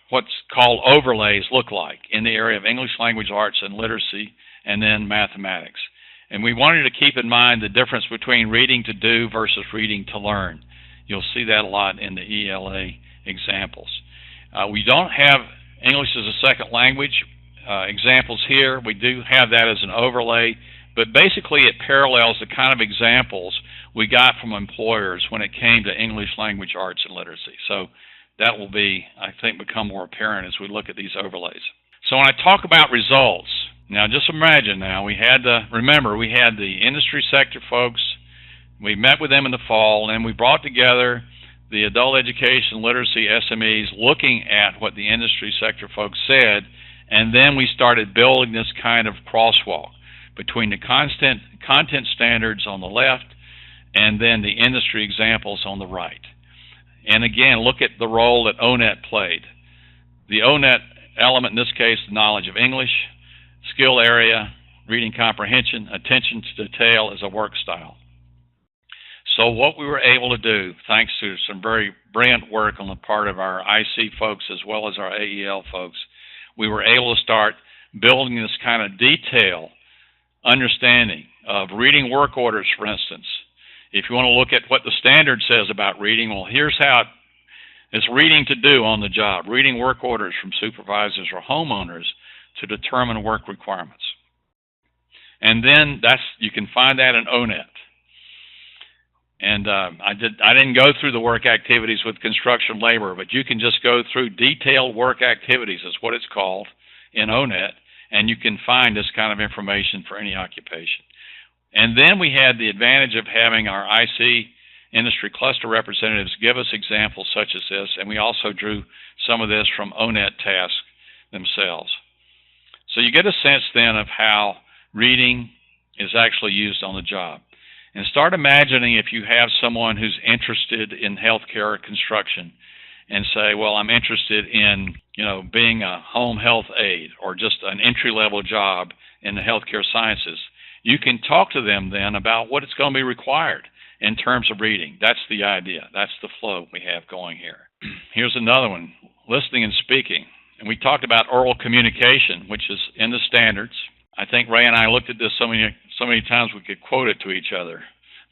what's called overlays look like in the area of English language arts and literacy, and then mathematics. And we wanted to keep in mind the difference between reading to do versus reading to learn. You'll see that a lot in the ELA examples. We don't have English as a second language examples here. We do have that as an overlay, but basically it parallels the kind of examples we got from employers when it came to English language arts and literacy. So that will be, I think, become more apparent as we look at these overlays. So when I talk about results, now just imagine now, remember we had the industry sector folks, we met with them in the fall, and we brought together the adult education literacy SMEs looking at what the industry sector folks said, and then we started building this kind of crosswalk between the content standards on the left and then the industry examples on the right. And again, look at the role that ONET played. The ONET element, in this case, the knowledge of English, skill area, reading comprehension, attention to detail as a work style. So what we were able to do, thanks to some very brilliant work on the part of our IC folks as well as our AEL folks, we were able to start building this kind of detail understanding of reading work orders, for instance. If you want to look at what the standard says about reading, well, here's how it's reading to do on the job, reading work orders from supervisors or homeowners to determine work requirements. And then you can find that in ONET. And I didn't go through the work activities with construction labor, but you can just go through detailed work activities, is what it's called, in ONET, and you can find this kind of information for any occupation. And then we had the advantage of having our IC industry cluster representatives give us examples such as this, and we also drew some of this from ONET tasks themselves. So you get a sense then of how reading is actually used on the job. And start imagining if you have someone who's interested in healthcare or construction and say, well, I'm interested in, being a home health aide or just an entry-level job in the healthcare sciences. You can talk to them then about what it's going to be required in terms of reading. That's the idea. That's the flow we have going here. Here's another one, listening and speaking. And we talked about oral communication, which is in the standards. I think Ray and I looked at this so many times we could quote it to each other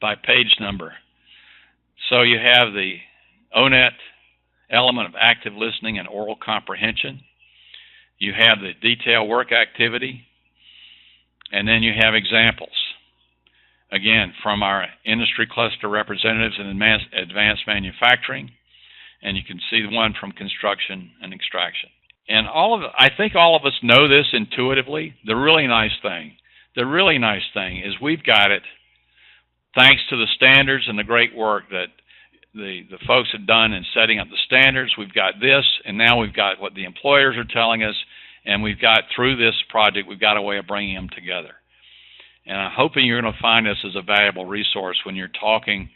by page number. So you have the ONET element of active listening and oral comprehension. You have the detail work activity, and then you have examples, again, from our industry cluster representatives in advanced manufacturing, and you can see the one from construction and extraction. And I think all of us know this intuitively. The really nice thing is we've got it thanks to the standards and the great work that the folks have done in setting up the standards. We've got this, and now we've got what the employers are telling us, and we've got, through this project, we've got a way of bringing them together. And I'm hoping you're going to find this as a valuable resource when you're talking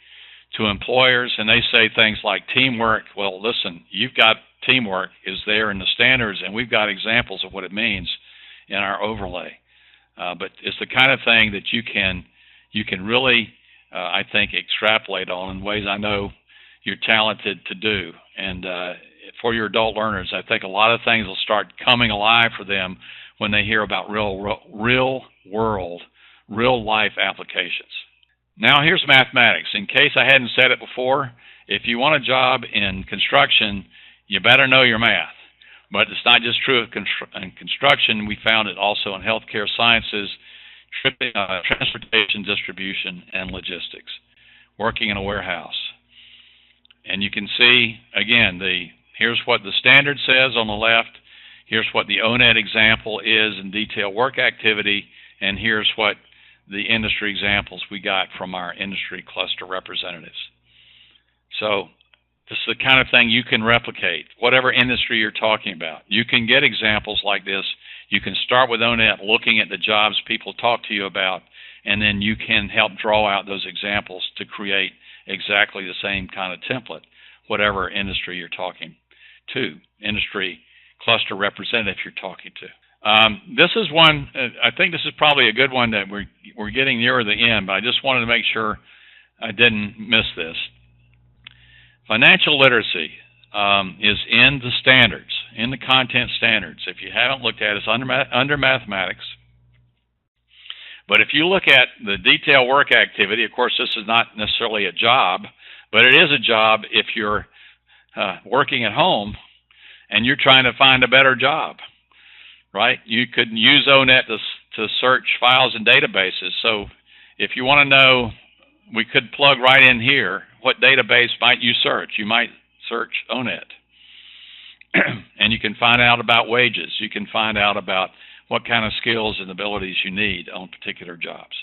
to employers, and they say things like teamwork. Well, listen, you've got teamwork is there in the standards, and we've got examples of what it means in our overlay. But it's the kind of thing that you can really, I think, extrapolate on in ways I know you're talented to do. And for your adult learners, I think a lot of things will start coming alive for them when they hear about real world, real life applications. Now here's mathematics. In case I hadn't said it before, if you want a job in construction, you better know your math. But it's not just true of in construction. We found it also in healthcare sciences, transportation, distribution, and logistics, working in a warehouse. And you can see, again, here's what the standard says on the left, here's what the ONET example is in detailed work activity, and here's what the industry examples we got from our industry cluster representatives. So this is the kind of thing you can replicate, whatever industry you're talking about. You can get examples like this. You can start with ONET looking at the jobs people talk to you about, and then you can help draw out those examples to create exactly the same kind of template, whatever industry you're talking to, industry cluster representative you're talking to. This is one, I think this is probably a good one that we're getting nearer the end, but I just wanted to make sure I didn't miss this. Financial literacy is in the standards, in the content standards. If you haven't looked at it, it's under mathematics. But if you look at the detailed work activity, of course, this is not necessarily a job, but it is a job if you're working at home and you're trying to find a better job, right? You could use ONET to search files and databases. So if you want to know, we could plug right in here, what database might you search? You might search ONET. And you can find out about wages. You can find out about what kind of skills and abilities you need on particular jobs.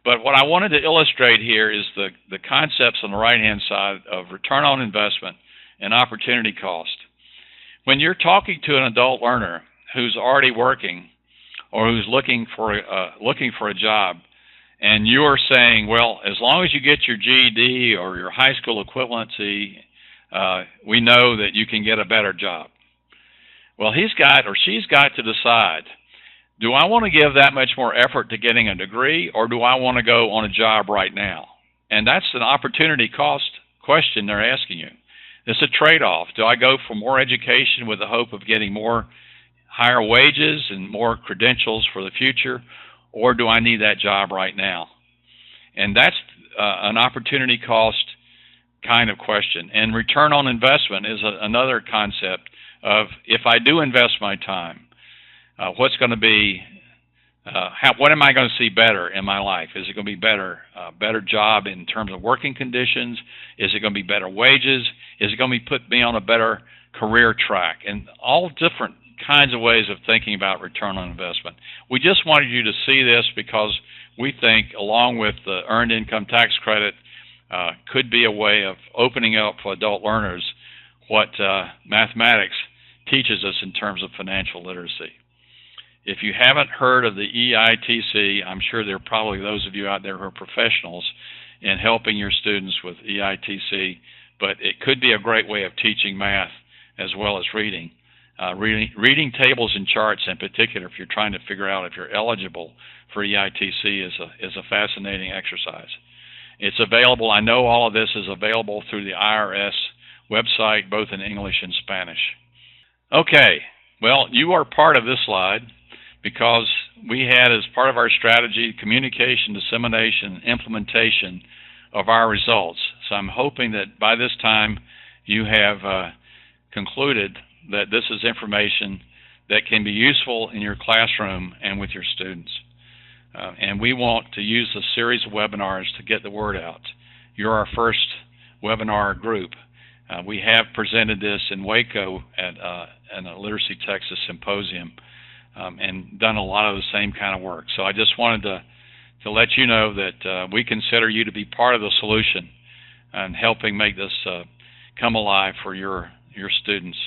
But what I wanted to illustrate here is the concepts on the right-hand side of return on investment and opportunity cost. When you're talking to an adult learner who's already working or who's looking for a job, and you're saying, well, as long as you get your GED or your high school equivalency, we know that you can get a better job. Well, he's got or she's got to decide, do I want to give that much more effort to getting a degree, or do I want to go on a job right now? And that's an opportunity cost question they're asking you. It's a trade-off. Do I go for more education with the hope of getting more higher wages and more credentials for the future, or do I need that job right now? And that's an opportunity cost kind of question. And return on investment is another concept of, if I do invest my time, what's going to be, what am I going to see better in my life? Is it going to be better job in terms of working conditions? Is it going to be better wages? Is it going to put me on a better career track? And all different kinds of ways of thinking about return on investment. We just wanted you to see this because we think, along with the Earned Income Tax Credit, could be a way of opening up for adult learners what mathematics teaches us in terms of financial literacy. If you haven't heard of the EITC, I'm sure there are probably those of you out there who are professionals in helping your students with EITC, but it could be a great way of teaching math as well as reading. Reading tables and charts in particular, if you're trying to figure out if you're eligible for EITC, is a fascinating exercise. It's available, I know all of this is available through the IRS website, both in English and Spanish. Okay, well, you are part of this slide because we had, as part of our strategy, communication, dissemination, implementation of our results. So I'm hoping that by this time you have concluded that this is information that can be useful in your classroom and with your students. And we want to use a series of webinars to get the word out. You're our first webinar group. We have presented this in Waco at a Literacy Texas Symposium and done a lot of the same kind of work. So I just wanted to let you know that we consider you to be part of the solution and helping make this come alive for your students.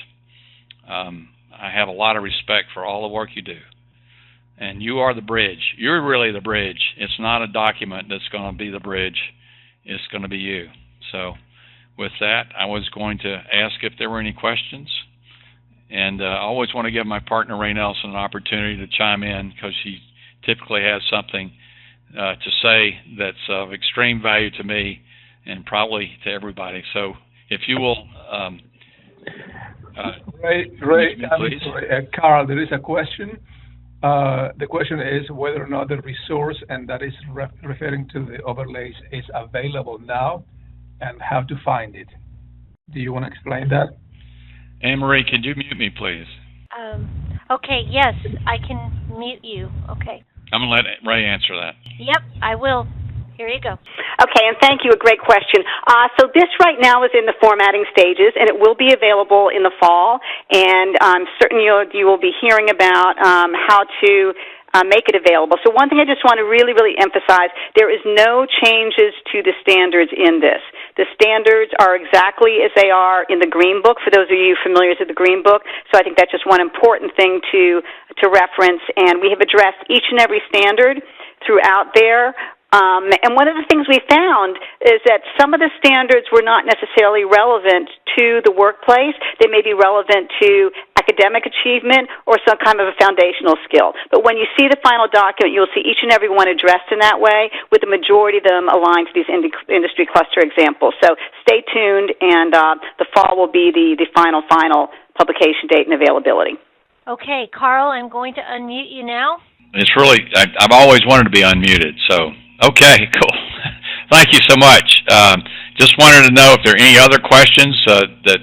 I have a lot of respect for all the work you do. And you are the bridge. You're really the bridge. It's not a document that's going to be the bridge. It's going to be you. So with that, I was going to ask if there were any questions. And I always want to give my partner, Ray Nelson, an opportunity to chime in because she typically has something to say that's of extreme value to me and probably to everybody. So if you will... Ray, please. Carl, there is a question. The question is whether or not the resource, and that is referring to the overlays, is available now and how to find it. Do you want to explain that? Anne-Marie, could you mute me, please? Okay, yes, I can mute you. Okay. I'm going to let Ray answer that. Yep, I will. Here you go. Okay, and thank you. A great question. So this right now is in the formatting stages, and it will be available in the fall. And I'm certain you will be hearing about how to make it available. So one thing I just want to really, really emphasize, there is no changes to the standards in this. The standards are exactly as they are in the Green Book, for those of you familiar with the Green Book. So I think that's just one important thing to reference. And we have addressed each and every standard throughout there. And one of the things we found is that some of the standards were not necessarily relevant to the workplace. They may be relevant to academic achievement or some kind of a foundational skill. But when you see the final document, you'll see each and every one addressed in that way, with the majority of them aligned to these industry cluster examples. So stay tuned, and the fall will be the final publication date and availability. Okay, Carl, I'm going to unmute you now. It's really, I've always wanted to be unmuted, so, okay, cool. Thank you so much. Just wanted to know if there are any other questions that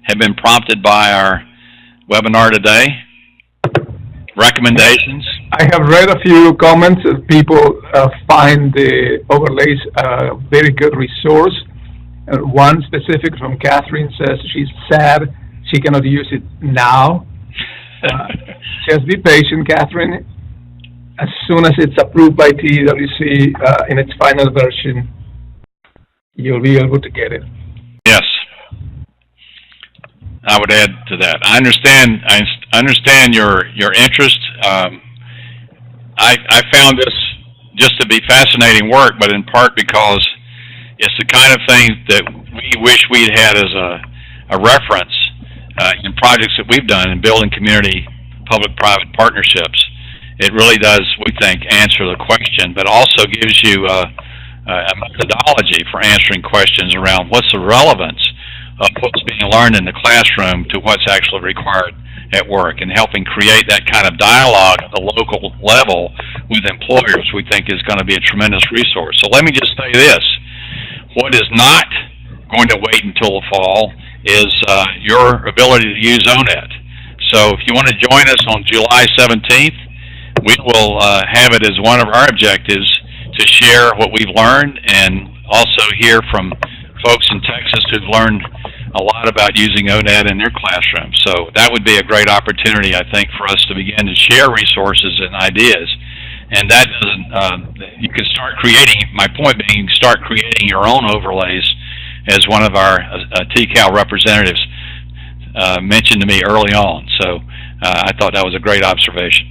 have been prompted by our webinar today. Recommendations? I have read a few comments. People find the overlays a very good resource. One specific from Catherine says she's sad she cannot use it now. Just be patient, Catherine. As soon as it's approved by TWC in its final version, you'll be able to get it. Yes, I would add to that. I understand your interest. I found this just to be fascinating work, but in part because it's the kind of thing that we wish we'd had as a reference in projects that we've done in building community public-private partnerships. It really does, we think, answer the question, but also gives you a methodology for answering questions around what's the relevance of what's being learned in the classroom to what's actually required at work, and helping create that kind of dialogue at the local level with employers we think is going to be a tremendous resource. So let me just say this. What is not going to wait until the fall is your ability to use ONET. So if you want to join us on July 17th, we will have it as one of our objectives to share what we've learned and also hear from folks in Texas who've learned a lot about using ONET in their classroom. So that would be a great opportunity, I think, for us to begin to share resources and ideas. And that doesn't, you can start creating, my point being, you can start creating your own overlays, as one of our TCAL representatives mentioned to me early on. So I thought that was a great observation.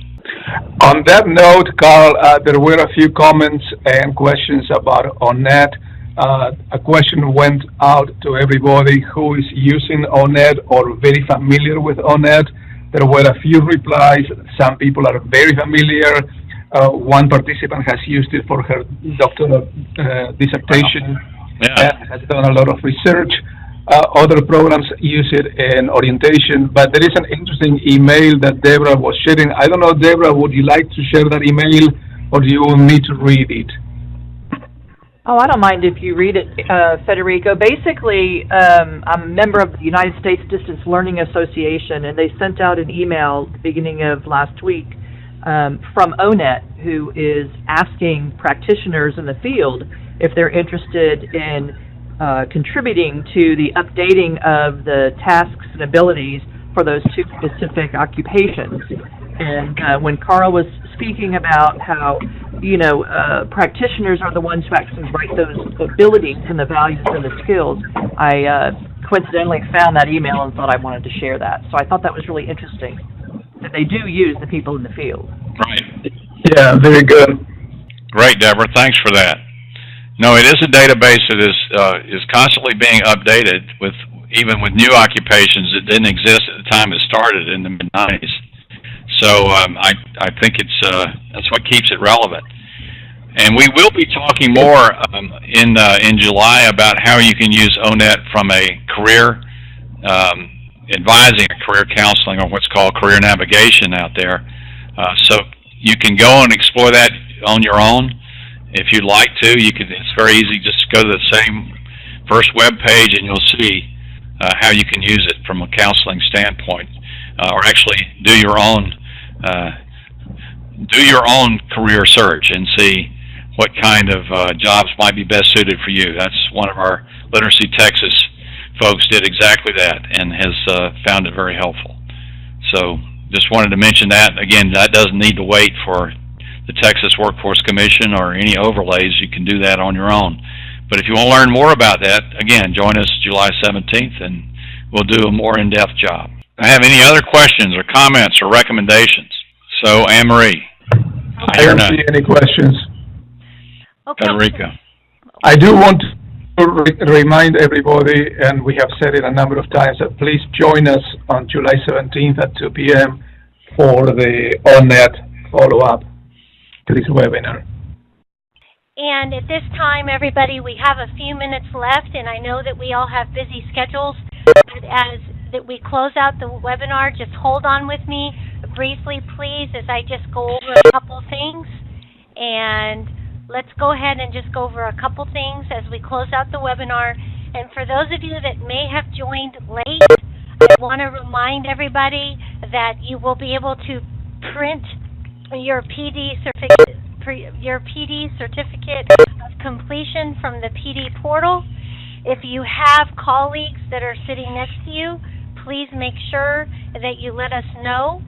On that note, Carl, there were a few comments and questions about ONET. A question went out to everybody who is using ONET or very familiar with ONET. There were a few replies. Some people are very familiar. One participant has used it for her doctoral dissertation. And has done a lot of research. Other programs use it in orientation, but there is an interesting email that Deborah was sharing. I don't know, Deborah, would you like to share that email, or do you want me to read it? Oh, I don't mind if you read it, Federico. Basically, I'm a member of the United States Distance Learning Association, and they sent out an email at the beginning of last week from ONET, who is asking practitioners in the field if they're interested in contributing to the updating of the tasks and abilities for those two specific occupations. And when Carl was speaking about how, practitioners are the ones who actually write those abilities and the values and the skills, I coincidentally found that email and thought I wanted to share that. So I thought that was really interesting, that they do use the people in the field. Right. Yeah, very good. Great, Deborah. Thanks for that. No, it is a database that is constantly being updated with even with new occupations that didn't exist at the time it started in the mid-90s. So I think that's what keeps it relevant. And we will be talking more in July about how you can use ONET from a career advising, or career counseling, or what's called career navigation out there. So you can go and explore that on your own. If you'd like to, it's very easy. Just go to the same first web page and you'll see how you can use it from a counseling standpoint, or actually do your own career search and see what kind of jobs might be best suited for you. That's one of our Literacy Texas folks did exactly that and has found it very helpful. So just wanted to mention that. Again, that doesn't need to wait for the Texas Workforce Commission or any overlays. You can do that on your own. But if you want to learn more about that, again, join us July 17th and we'll do a more in-depth job. I have any other questions or comments or recommendations? So, Anne-Marie. I don't see any questions. Okay. Federico. I do want to remind everybody, and we have said it a number of times, that please join us on July 17th at 2 p.m. for the ONET follow-up to this webinar. And at this time, everybody, we have a few minutes left, and I know that we all have busy schedules, but as that we close out the webinar, just hold on with me briefly, please, as I just go over a couple things. And let's go ahead and just go over a couple things as we close out the webinar. And for those of you that may have joined late, I want to remind everybody that you will be able to print your PD certificate of completion from the PD portal. If you have colleagues that are sitting next to you, please make sure that you let us know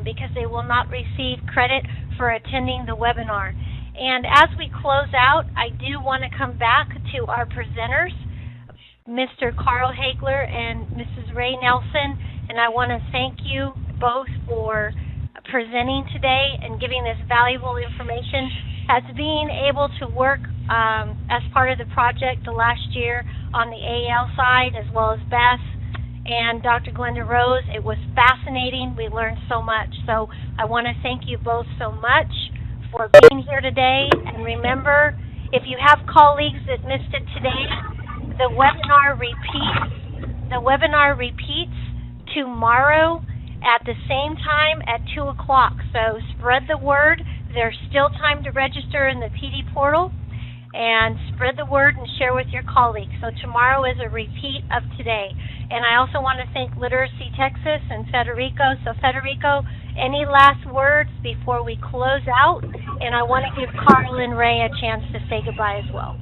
because they will not receive credit for attending the webinar. And as we close out, I do want to come back to our presenters, Mr. Carl Hagler and Mrs. Ray Nelson, and I want to thank you both for presenting today and giving this valuable information. As being able to work as part of the project the last year on the AEL side, as well as Beth and Dr. Glenda Rose, it was fascinating. We learned so much. So I want to thank you both so much for being here today. And remember, if you have colleagues that missed it today, the webinar repeats tomorrow at the same time at 2 o'clock. So spread the word. There's still time to register in the PD portal, and spread the word and share with your colleagues. So tomorrow is a repeat of today. And I also want to thank Literacy Texas and Federico. So Federico, any last words before we close out? And I want to give Carl and Ray a chance to say goodbye as well.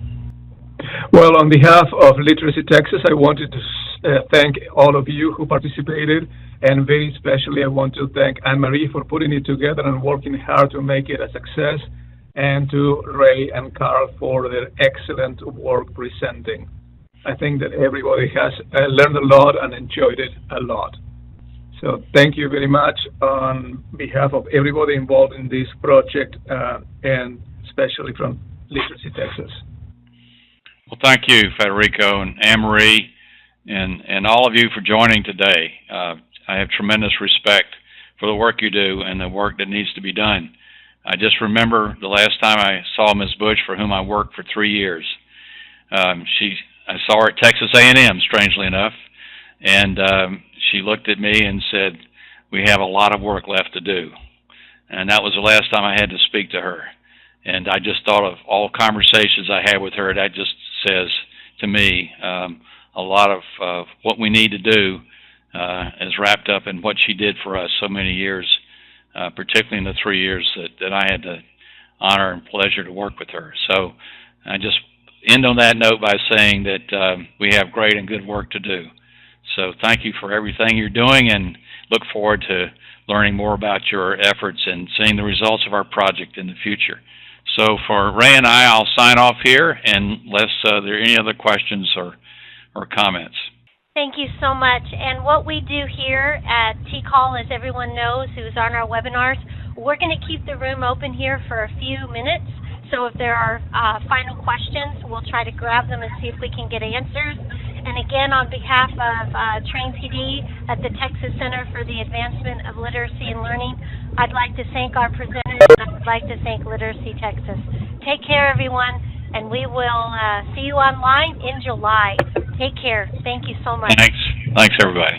Well, on behalf of Literacy Texas, I wanted to thank all of you who participated, and very especially I want to thank Anne-Marie for putting it together and working hard to make it a success, and to Ray and Carl for their excellent work presenting. I think that everybody has learned a lot and enjoyed it a lot. So thank you very much on behalf of everybody involved in this project, and especially from Literacy Texas. Well, thank you, Federico and Anne-Marie, and all of you for joining today. I have tremendous respect for the work you do and the work that needs to be done. I just remember the last time I saw Ms. Bush, for whom I worked for 3 years. I saw her at Texas A&M, strangely enough, and she looked at me and said, "We have a lot of work left to do." And that was the last time I had to speak to her. And I just thought of all conversations I had with her. That just says to me a lot of what we need to do is wrapped up in what she did for us so many years, particularly in the 3 years that I had the honor and pleasure to work with her. So I just end on that note by saying that we have great and good work to do. So thank you for everything you're doing, and look forward to learning more about your efforts and seeing the results of our project in the future. So for Ray and I'll sign off here, unless there are any other questions or comments. Thank you so much. And what we do here at TCAL, as everyone knows who's on our webinars, we're going to keep the room open here for a few minutes. So if there are final questions, we'll try to grab them and see if we can get answers. And again, on behalf of Train PD at the Texas Center for the Advancement of Literacy and Learning, I'd like to thank our presenters, and I'd like to thank Literacy Texas. Take care, everyone, and we will see you online in July. Take care. Thank you so much. Thanks, everybody.